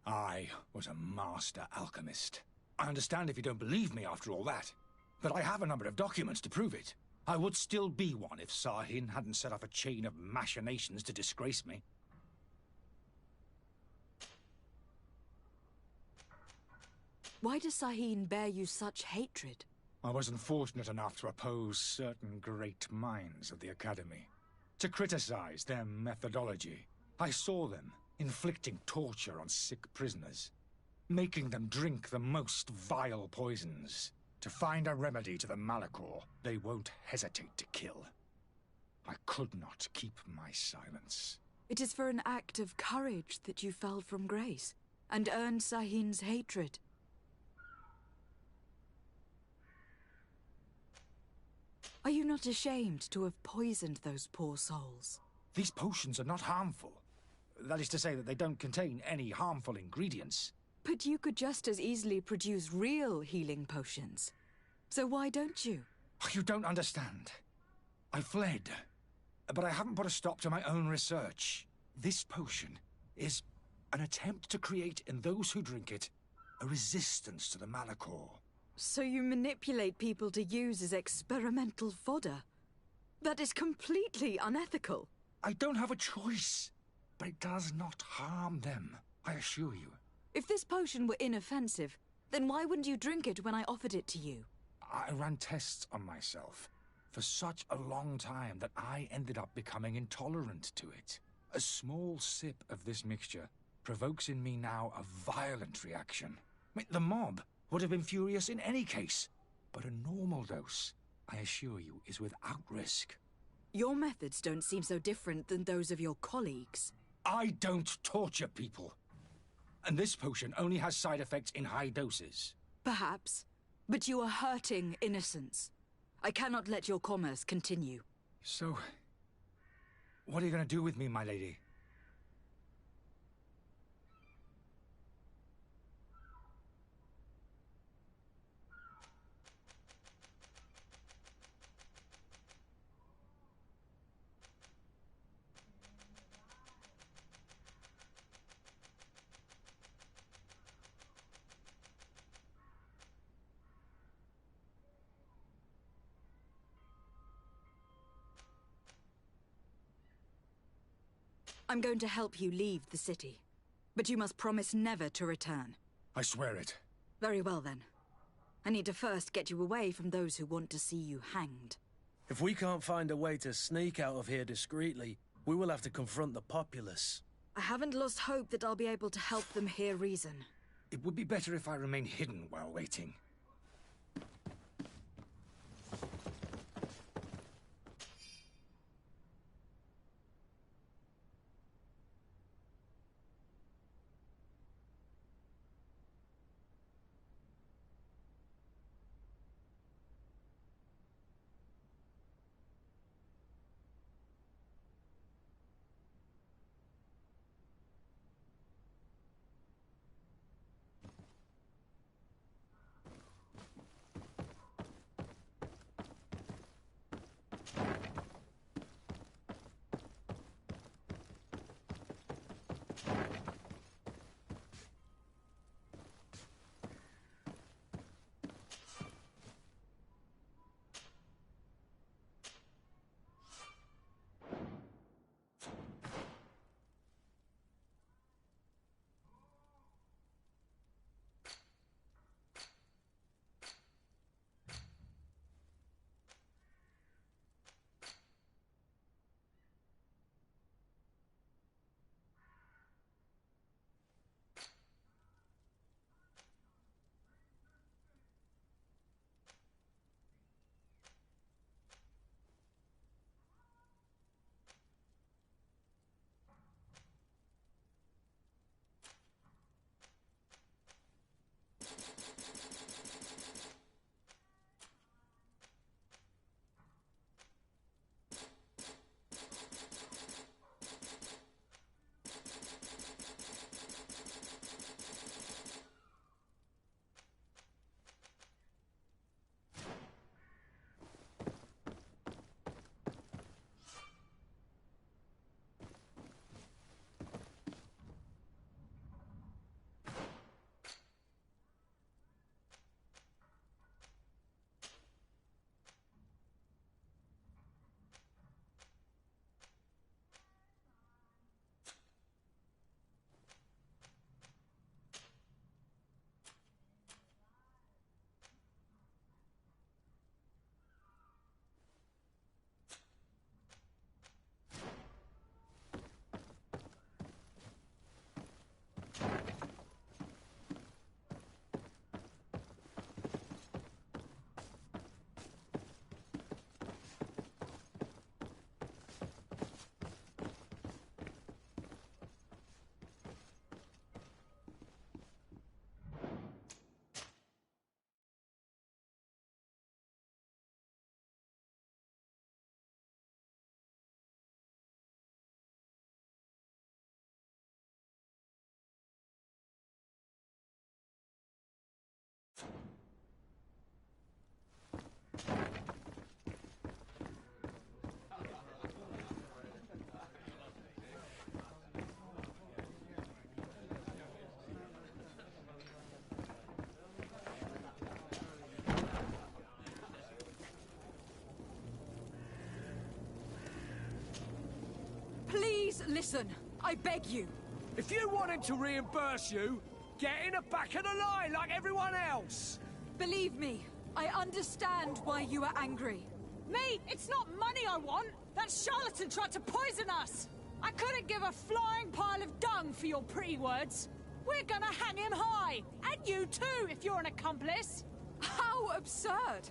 I was a master alchemist. I understand if you don't believe me after all that, but I have a number of documents to prove it. I would still be one if Sahin hadn't set off a chain of machinations to disgrace me. Why does Sahin bear you such hatred? I wasn't fortunate enough to oppose certain great minds of the Academy. To criticize their methodology. I saw them inflicting torture on sick prisoners. Making them drink the most vile poisons. To find a remedy to the Malachor, they won't hesitate to kill. I could not keep my silence. It is for an act of courage that you fell from grace, and earned Sahin's hatred. Are you not ashamed to have poisoned those poor souls? These potions are not harmful. That is to say that they don't contain any harmful ingredients. But you could just as easily produce real healing potions. So why don't you? You don't understand. I fled. But I haven't put a stop to my own research. This potion is an attempt to create in those who drink it a resistance to the Malachor. So you manipulate people to use as experimental fodder? That is completely unethical. I don't have a choice. But it does not harm them, I assure you. If this potion were inoffensive, then why wouldn't you drink it when I offered it to you? I ran tests on myself for such a long time that I ended up becoming intolerant to it. A small sip of this mixture provokes in me now a violent reaction. The mob would have been furious in any case, but a normal dose, I assure you, is without risk. Your methods don't seem so different than those of your colleagues. I don't torture people. And this potion only has side effects in high doses. Perhaps. But you are hurting innocents. I cannot let your commerce continue. So, what are you going to do with me, my lady? I'm going to help you leave the city. But you must promise never to return. I swear it. Very well, then. I need to first get you away from those who want to see you hanged. If we can't find a way to sneak out of here discreetly, we will have to confront the populace. I haven't lost hope that I'll be able to help them hear reason. It would be better if I remain hidden while waiting. Please listen. I beg you. If you want him to reimburse you, get in the back of the line like everyone else. Believe me, I understand why you are angry. Me? It's not money I want. That charlatan tried to poison us. I couldn't give a flying pile of dung for your pretty words. We're gonna hang him high. And you too, if you're an accomplice. How absurd!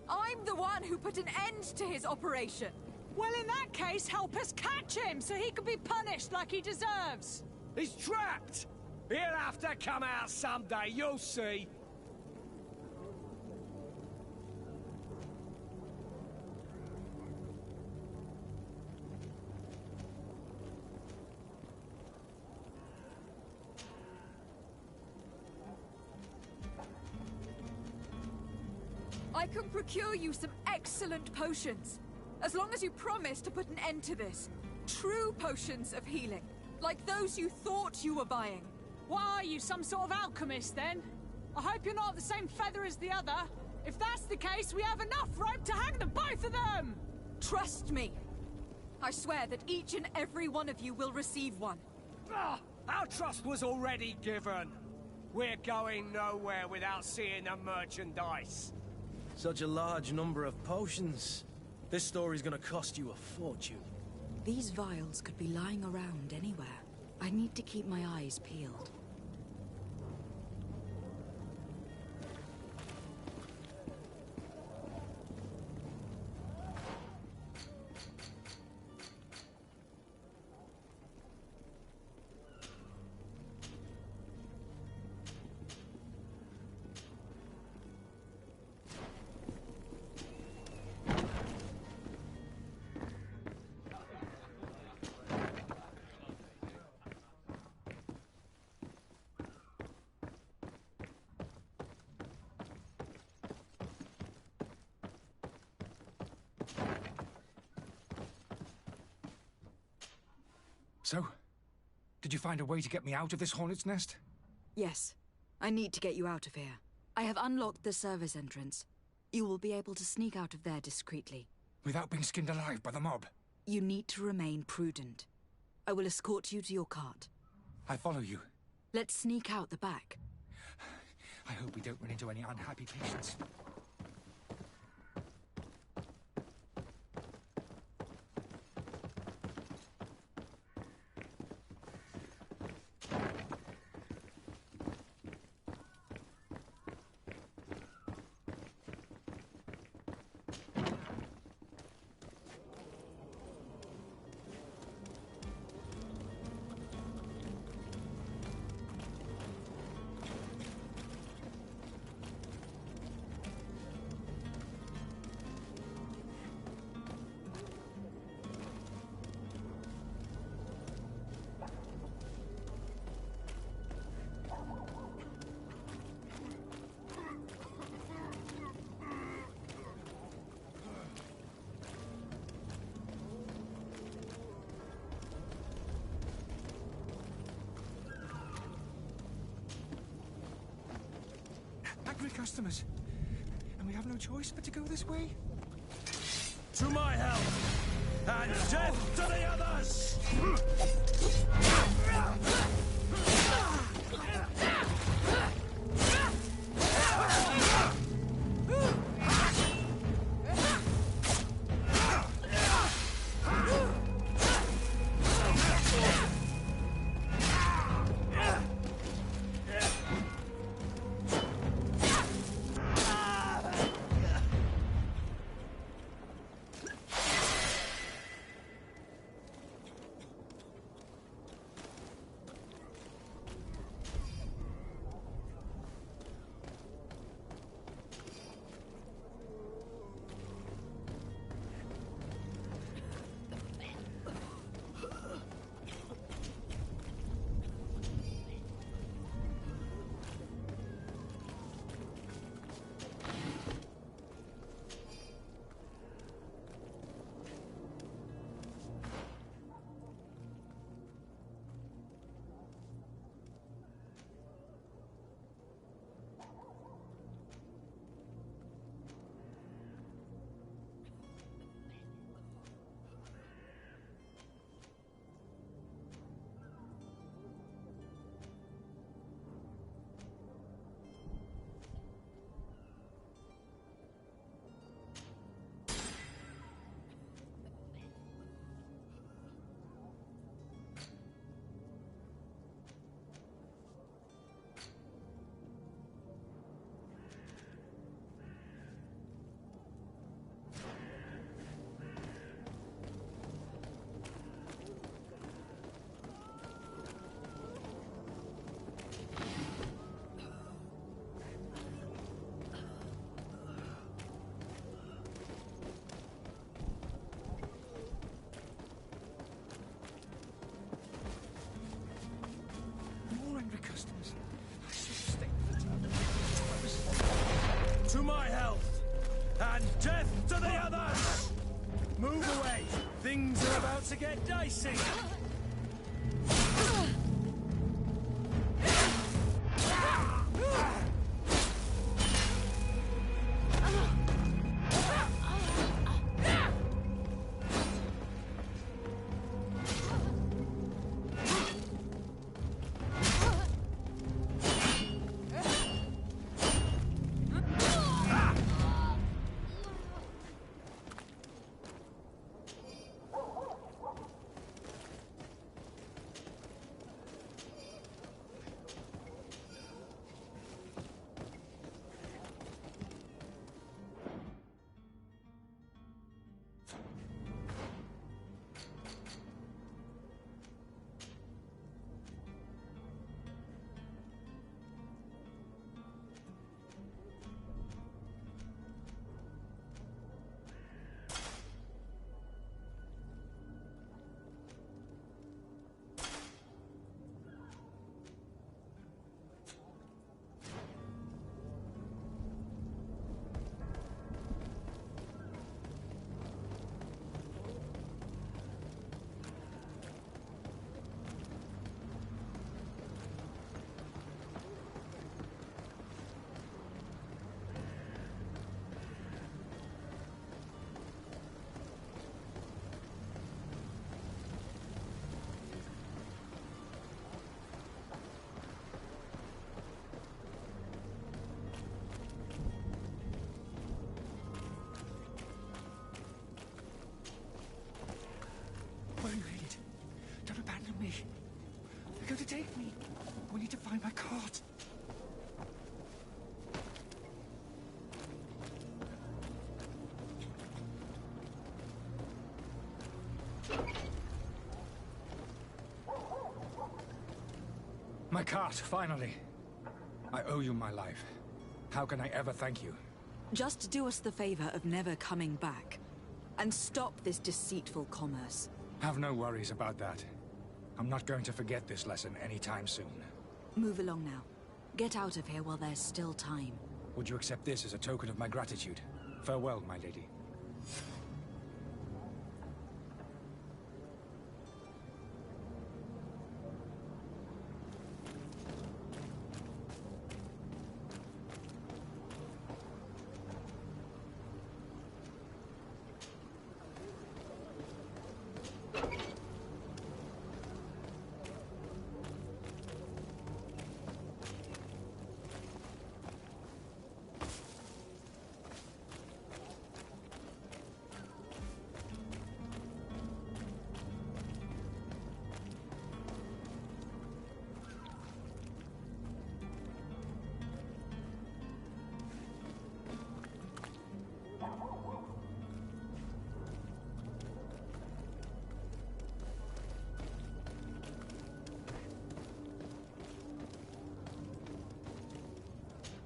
I'm the one who put an end to his operation. Well, in that case, help us catch him so he can be punished like he deserves. He's trapped! He'll have to come out someday, you'll see. I can procure you some excellent potions. As long as you promise to put an end to this. True potions of healing. Like those you thought you were buying. What are you, some sort of alchemist, then? I hope you're not the same feather as the other. If that's the case, we have enough rope to hang the both of them! Trust me. I swear that each and every one of you will receive one. Ah, our trust was already given. We're going nowhere without seeing the merchandise. Such a large number of potions. This story's gonna cost you a fortune. These vials could be lying around anywhere. I need to keep my eyes peeled. So, did you find a way to get me out of this hornet's nest? Yes. I need to get you out of here. I have unlocked the service entrance. You will be able to sneak out of there discreetly. Without being skinned alive by the mob? You need to remain prudent. I will escort you to your cart. I follow you. Let's sneak out the back. I hope we don't run into any unhappy patients. Angry customers. And we have no choice but to go this way? To my help! And death to the others! about to get dicey. Where are you headed? Don't abandon me. They're going to take me. We need to find my cart. My cart, finally. I owe you my life. How can I ever thank you? Just do us the favor of never coming back. And stop this deceitful commerce. Have no worries about that. I'm not going to forget this lesson anytime soon. Move along now. Get out of here while there's still time. Would you accept this as a token of my gratitude? Farewell, my lady.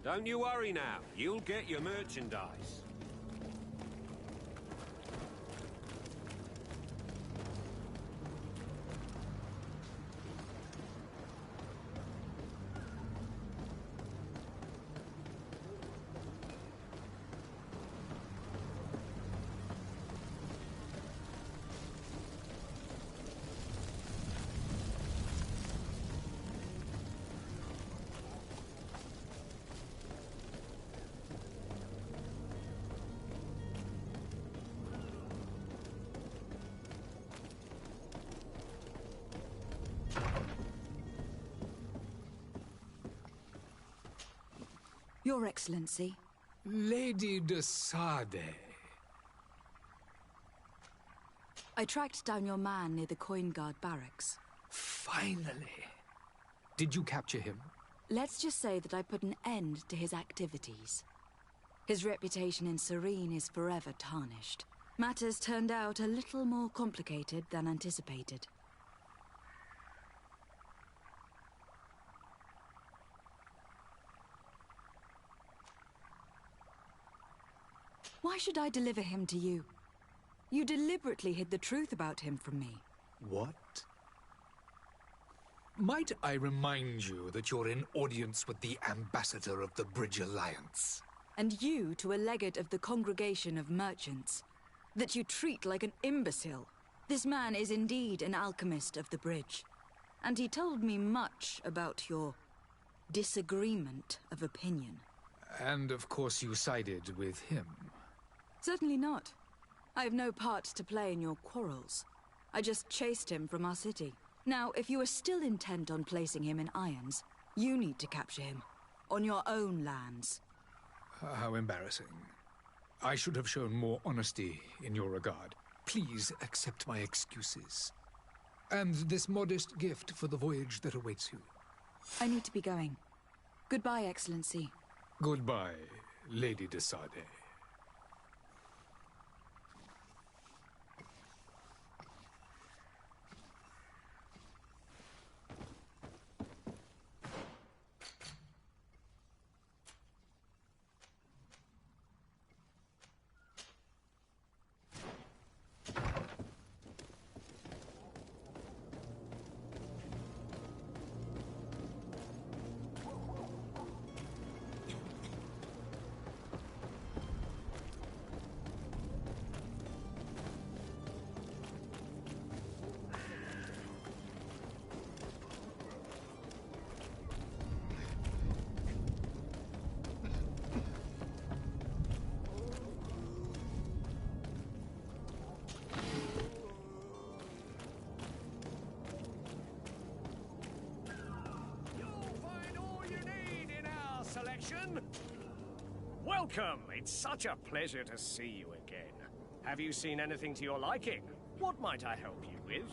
Don't you worry now. You'll get your merchandise. Your Excellency. Lady de Sade. I tracked down your man near the Coin Guard barracks. Finally. Did you capture him? Let's just say that I put an end to his activities. His reputation in Serene is forever tarnished. Matters turned out a little more complicated than anticipated. Why should I deliver him to you? You deliberately hid the truth about him from me. What? Might I remind you that you're in audience with the ambassador of the Bridge Alliance? And you to a legate of the Congregation of Merchants. That you treat like an imbecile. This man is indeed an alchemist of the bridge, and he told me much about your disagreement of opinion. And of course you sided with him. Certainly not. I have no part to play in your quarrels. I just chased him from our city. Now, if you are still intent on placing him in irons, you need to capture him. On your own lands. How embarrassing. I should have shown more honesty in your regard. Please accept my excuses. And this modest gift for the voyage that awaits you. I need to be going. Goodbye, Excellency. Goodbye, Lady de Sardet. Welcome! It's such a pleasure to see you again. Have you seen anything to your liking? What might I help you with?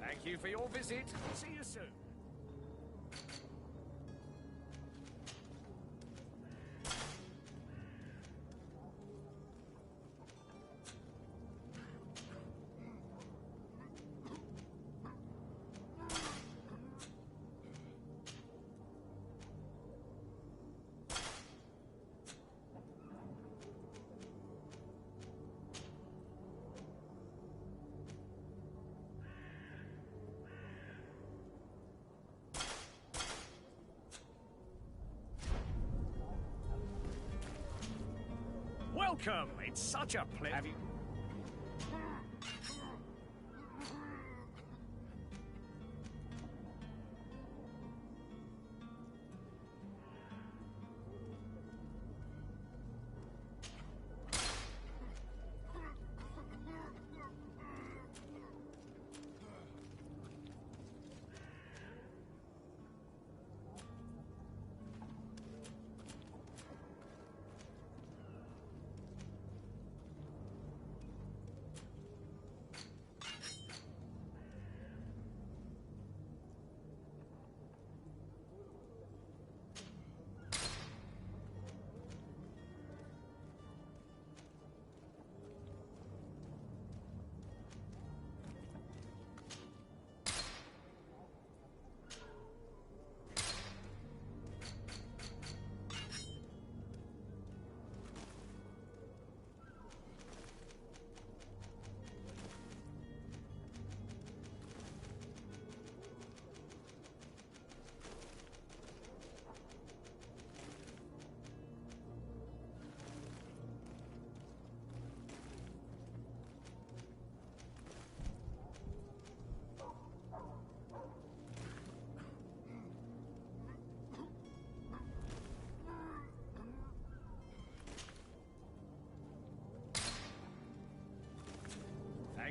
Thank you for your visit. See you soon. Welcome! It's such a pleasure. Have you...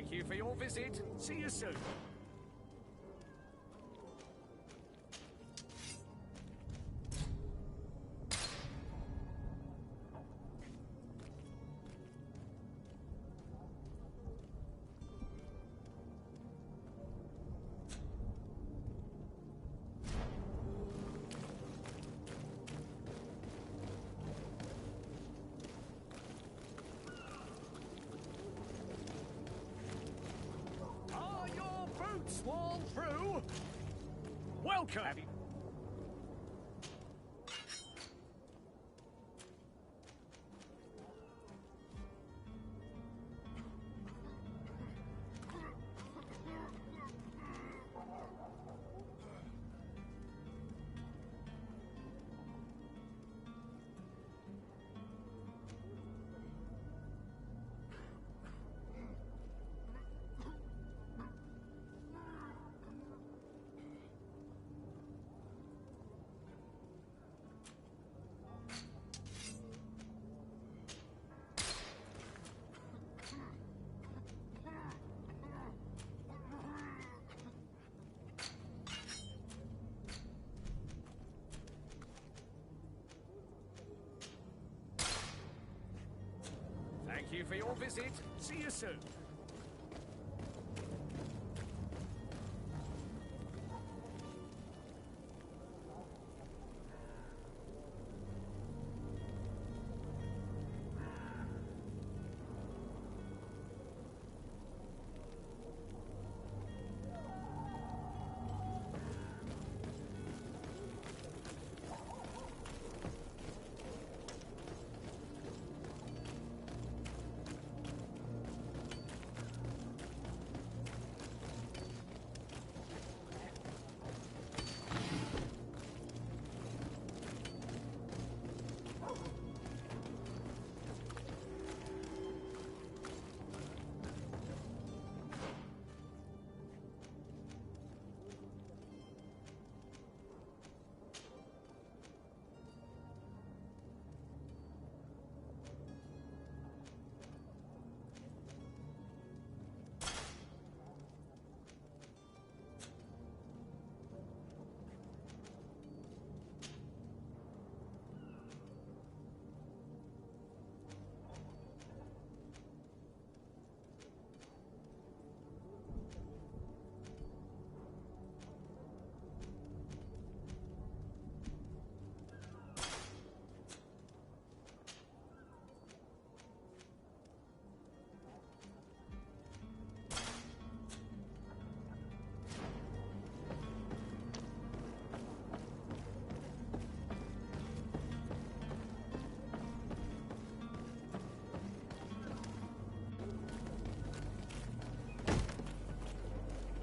Thank you for your visit. See you soon. Swall through. Welcome. Thank you for your visit. See you soon.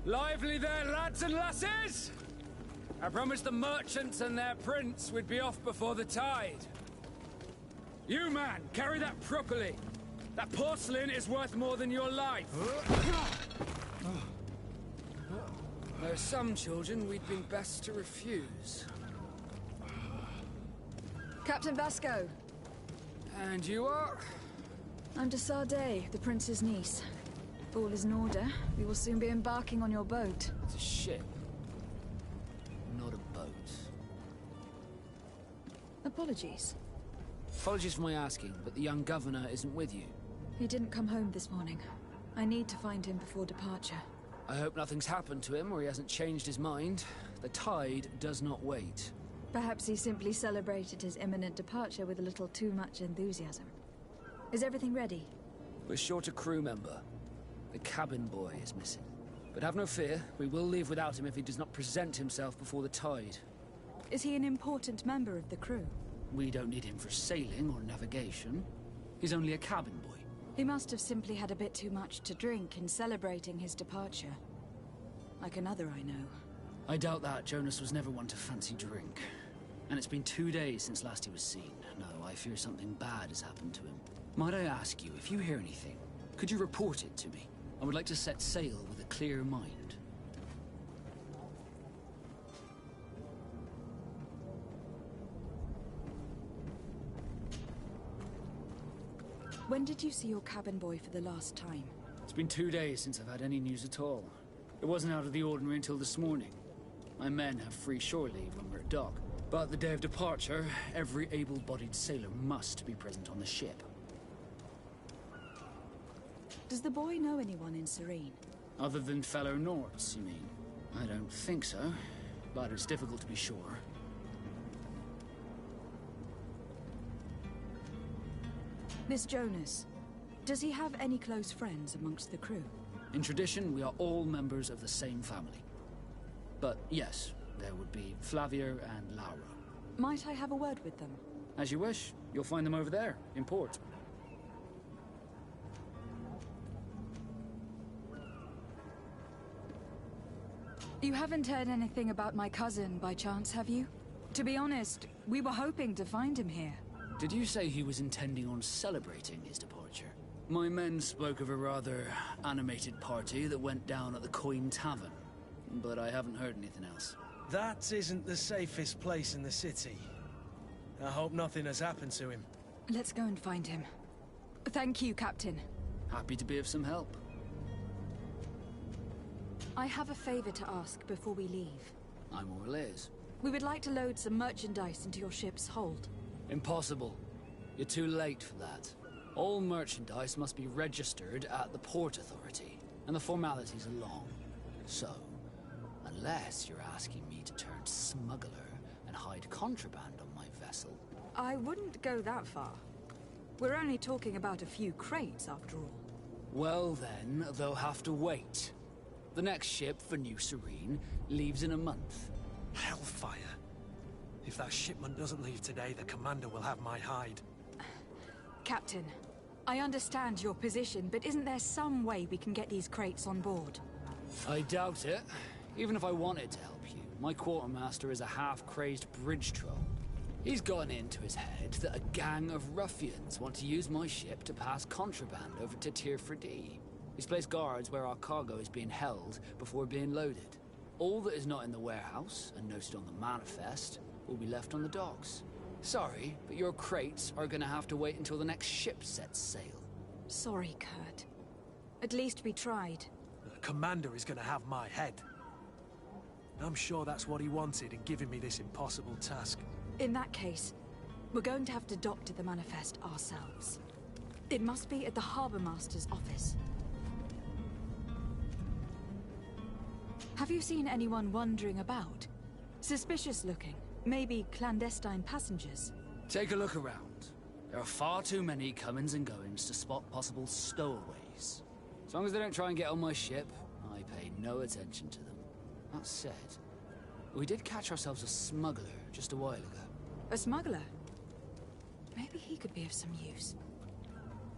Lively there, lads and lasses! I promised the merchants and their prince we'd be off before the tide. You, man, carry that properly. That porcelain is worth more than your life. There are some children we'd been best to refuse. Captain Vasco. And you are? I'm de Sardet, the prince's niece. If all is in order, we will soon be embarking on your boat. It's a ship. Not a boat. Apologies. Apologies for my asking, but the young governor isn't with you. He didn't come home this morning. I need to find him before departure. I hope nothing's happened to him or he hasn't changed his mind. The tide does not wait. Perhaps he simply celebrated his imminent departure with a little too much enthusiasm. Is everything ready? We're short a crew member. The cabin boy is missing. But have no fear, we will leave without him if he does not present himself before the tide. Is he an important member of the crew? We don't need him for sailing or navigation. He's only a cabin boy. He must have simply had a bit too much to drink in celebrating his departure. Like another I know. I doubt that. Jonas was never one to fancy drink. And it's been 2 days since last he was seen. No, I fear something bad has happened to him. Might I ask you, if you hear anything, could you report it to me? I would like to set sail with a clear mind. When did you see your cabin boy for the last time? It's been 2 days since I've had any news at all. It wasn't out of the ordinary until this morning. My men have free shore leave when we're at dock. But the day of departure, every able-bodied sailor must be present on the ship. Does the boy know anyone in Serene? Other than fellow Norts, you mean? I don't think so, but it's difficult to be sure. Miss Jonas, does he have any close friends amongst the crew? In tradition, we are all members of the same family. But yes, there would be Flavia and Laura. Might I have a word with them? As you wish. You'll find them over there, in port. You haven't heard anything about my cousin, by chance, have you? To be honest, we were hoping to find him here. Did you say he was intending on celebrating his departure? My men spoke of a rather animated party that went down at the Coin Tavern, but I haven't heard anything else. That isn't the safest place in the city. I hope nothing has happened to him. Let's go and find him. Thank you, Captain. Happy to be of some help. I have a favor to ask before we leave. I'm all ears. We would like to load some merchandise into your ship's hold. Impossible. You're too late for that. All merchandise must be registered at the Port Authority, and the formalities are long. So, unless you're asking me to turn smuggler and hide contraband on my vessel... I wouldn't go that far. We're only talking about a few crates, after all. Well then, they'll have to wait. The next ship for New Serene leaves in a month. Hellfire. If that shipment doesn't leave today, the commander will have my hide. Captain, I understand your position, but isn't there some way we can get these crates on board? I doubt it. Even if I wanted to help you, my quartermaster is a half-crazed bridge troll. He's gotten into his head that a gang of ruffians want to use my ship to pass contraband over to Tier 4D. He's placed guards where our cargo is being held before being loaded. All that is not in the warehouse, and noted on the manifest, will be left on the docks. Sorry, but your crates are gonna have to wait until the next ship sets sail. Sorry, Kurt. At least we tried. The commander is gonna have my head. I'm sure that's what he wanted in giving me this impossible task. In that case, we're going to have to doctor the manifest ourselves. It must be at the Harbour Master's office. Have you seen anyone wandering about? Suspicious looking. Maybe clandestine passengers. Take a look around. There are far too many comings and goings to spot possible stowaways. As long as they don't try and get on my ship, I pay no attention to them. That said, we did catch ourselves a smuggler just a while ago. A smuggler? Maybe he could be of some use.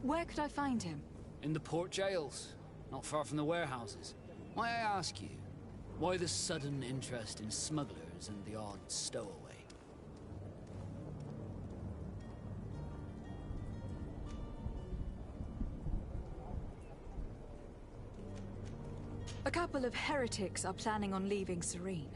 Where could I find him? In the port jails, not far from the warehouses. Might I ask you, why the sudden interest in smugglers and the odd stowaway? A couple of heretics are planning on leaving Serene.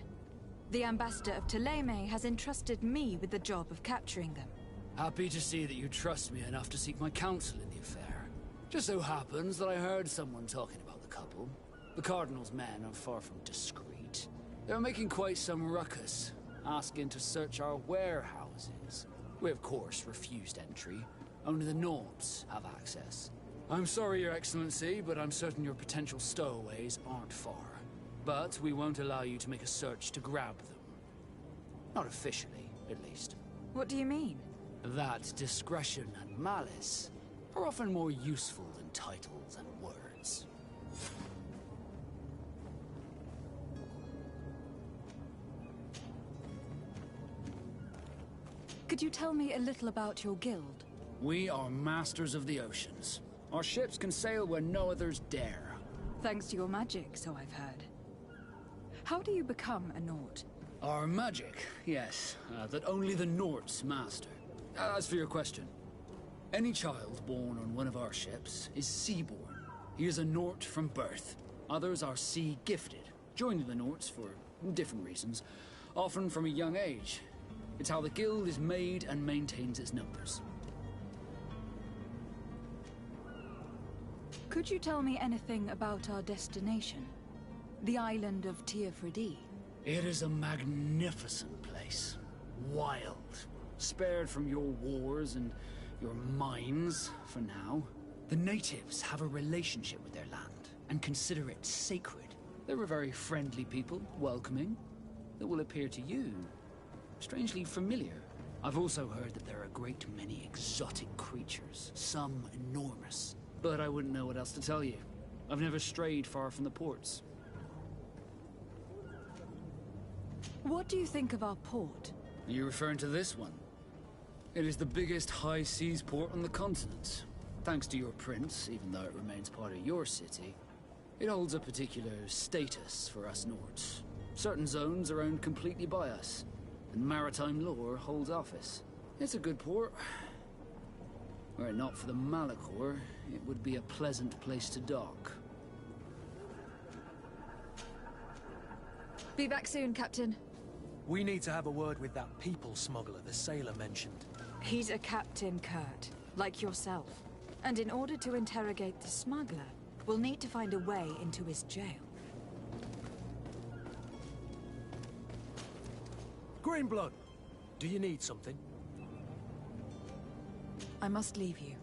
The ambassador of Ptolemy has entrusted me with the job of capturing them. Happy to see that you trust me enough to seek my counsel in the affair. Just so happens that I heard someone talking about the couple. The Cardinal's men are far from discreet. They're making quite some ruckus, asking to search our warehouses. We, of course, refused entry. Only the Nords have access. I'm sorry, Your Excellency, but I'm certain your potential stowaways aren't far. But we won't allow you to make a search to grab them. Not officially, at least. What do you mean? That discretion and malice are often more useful than titles and words. Could you tell me a little about your guild? We are masters of the oceans. Our ships can sail where no others dare. Thanks to your magic, so I've heard. How do you become a Nord? Our magic, yes, that only the Nords master. As for your question, any child born on one of our ships is sea-born. He is a Nord from birth. Others are sea-gifted, joining the Nords for different reasons, often from a young age. It's how the guild is made and maintains its numbers. Could you tell me anything about our destination? The island of Teofredi? It is a magnificent place. Wild. Spared from your wars and your mines, for now. The natives have a relationship with their land, and consider it sacred. They're a very friendly people, welcoming, that will appear to you strangely familiar. I've also heard that there are a great many exotic creatures, some enormous. But I wouldn't know what else to tell you. I've never strayed far from the ports. What do you think of our port? Are you referring to this one? It is the biggest high seas port on the continent. Thanks to your prince, even though it remains part of your city, it holds a particular status for us Nords. Certain zones are owned completely by us, and maritime law holds office. It's a good port. Were it not for the Malachor, it would be a pleasant place to dock. Be back soon, Captain. We need to have a word with that people smuggler the sailor mentioned. He's a captain, Kurt, like yourself. And in order to interrogate the smuggler, we'll need to find a way into his jail. Greenblood, do you need something? I must leave you.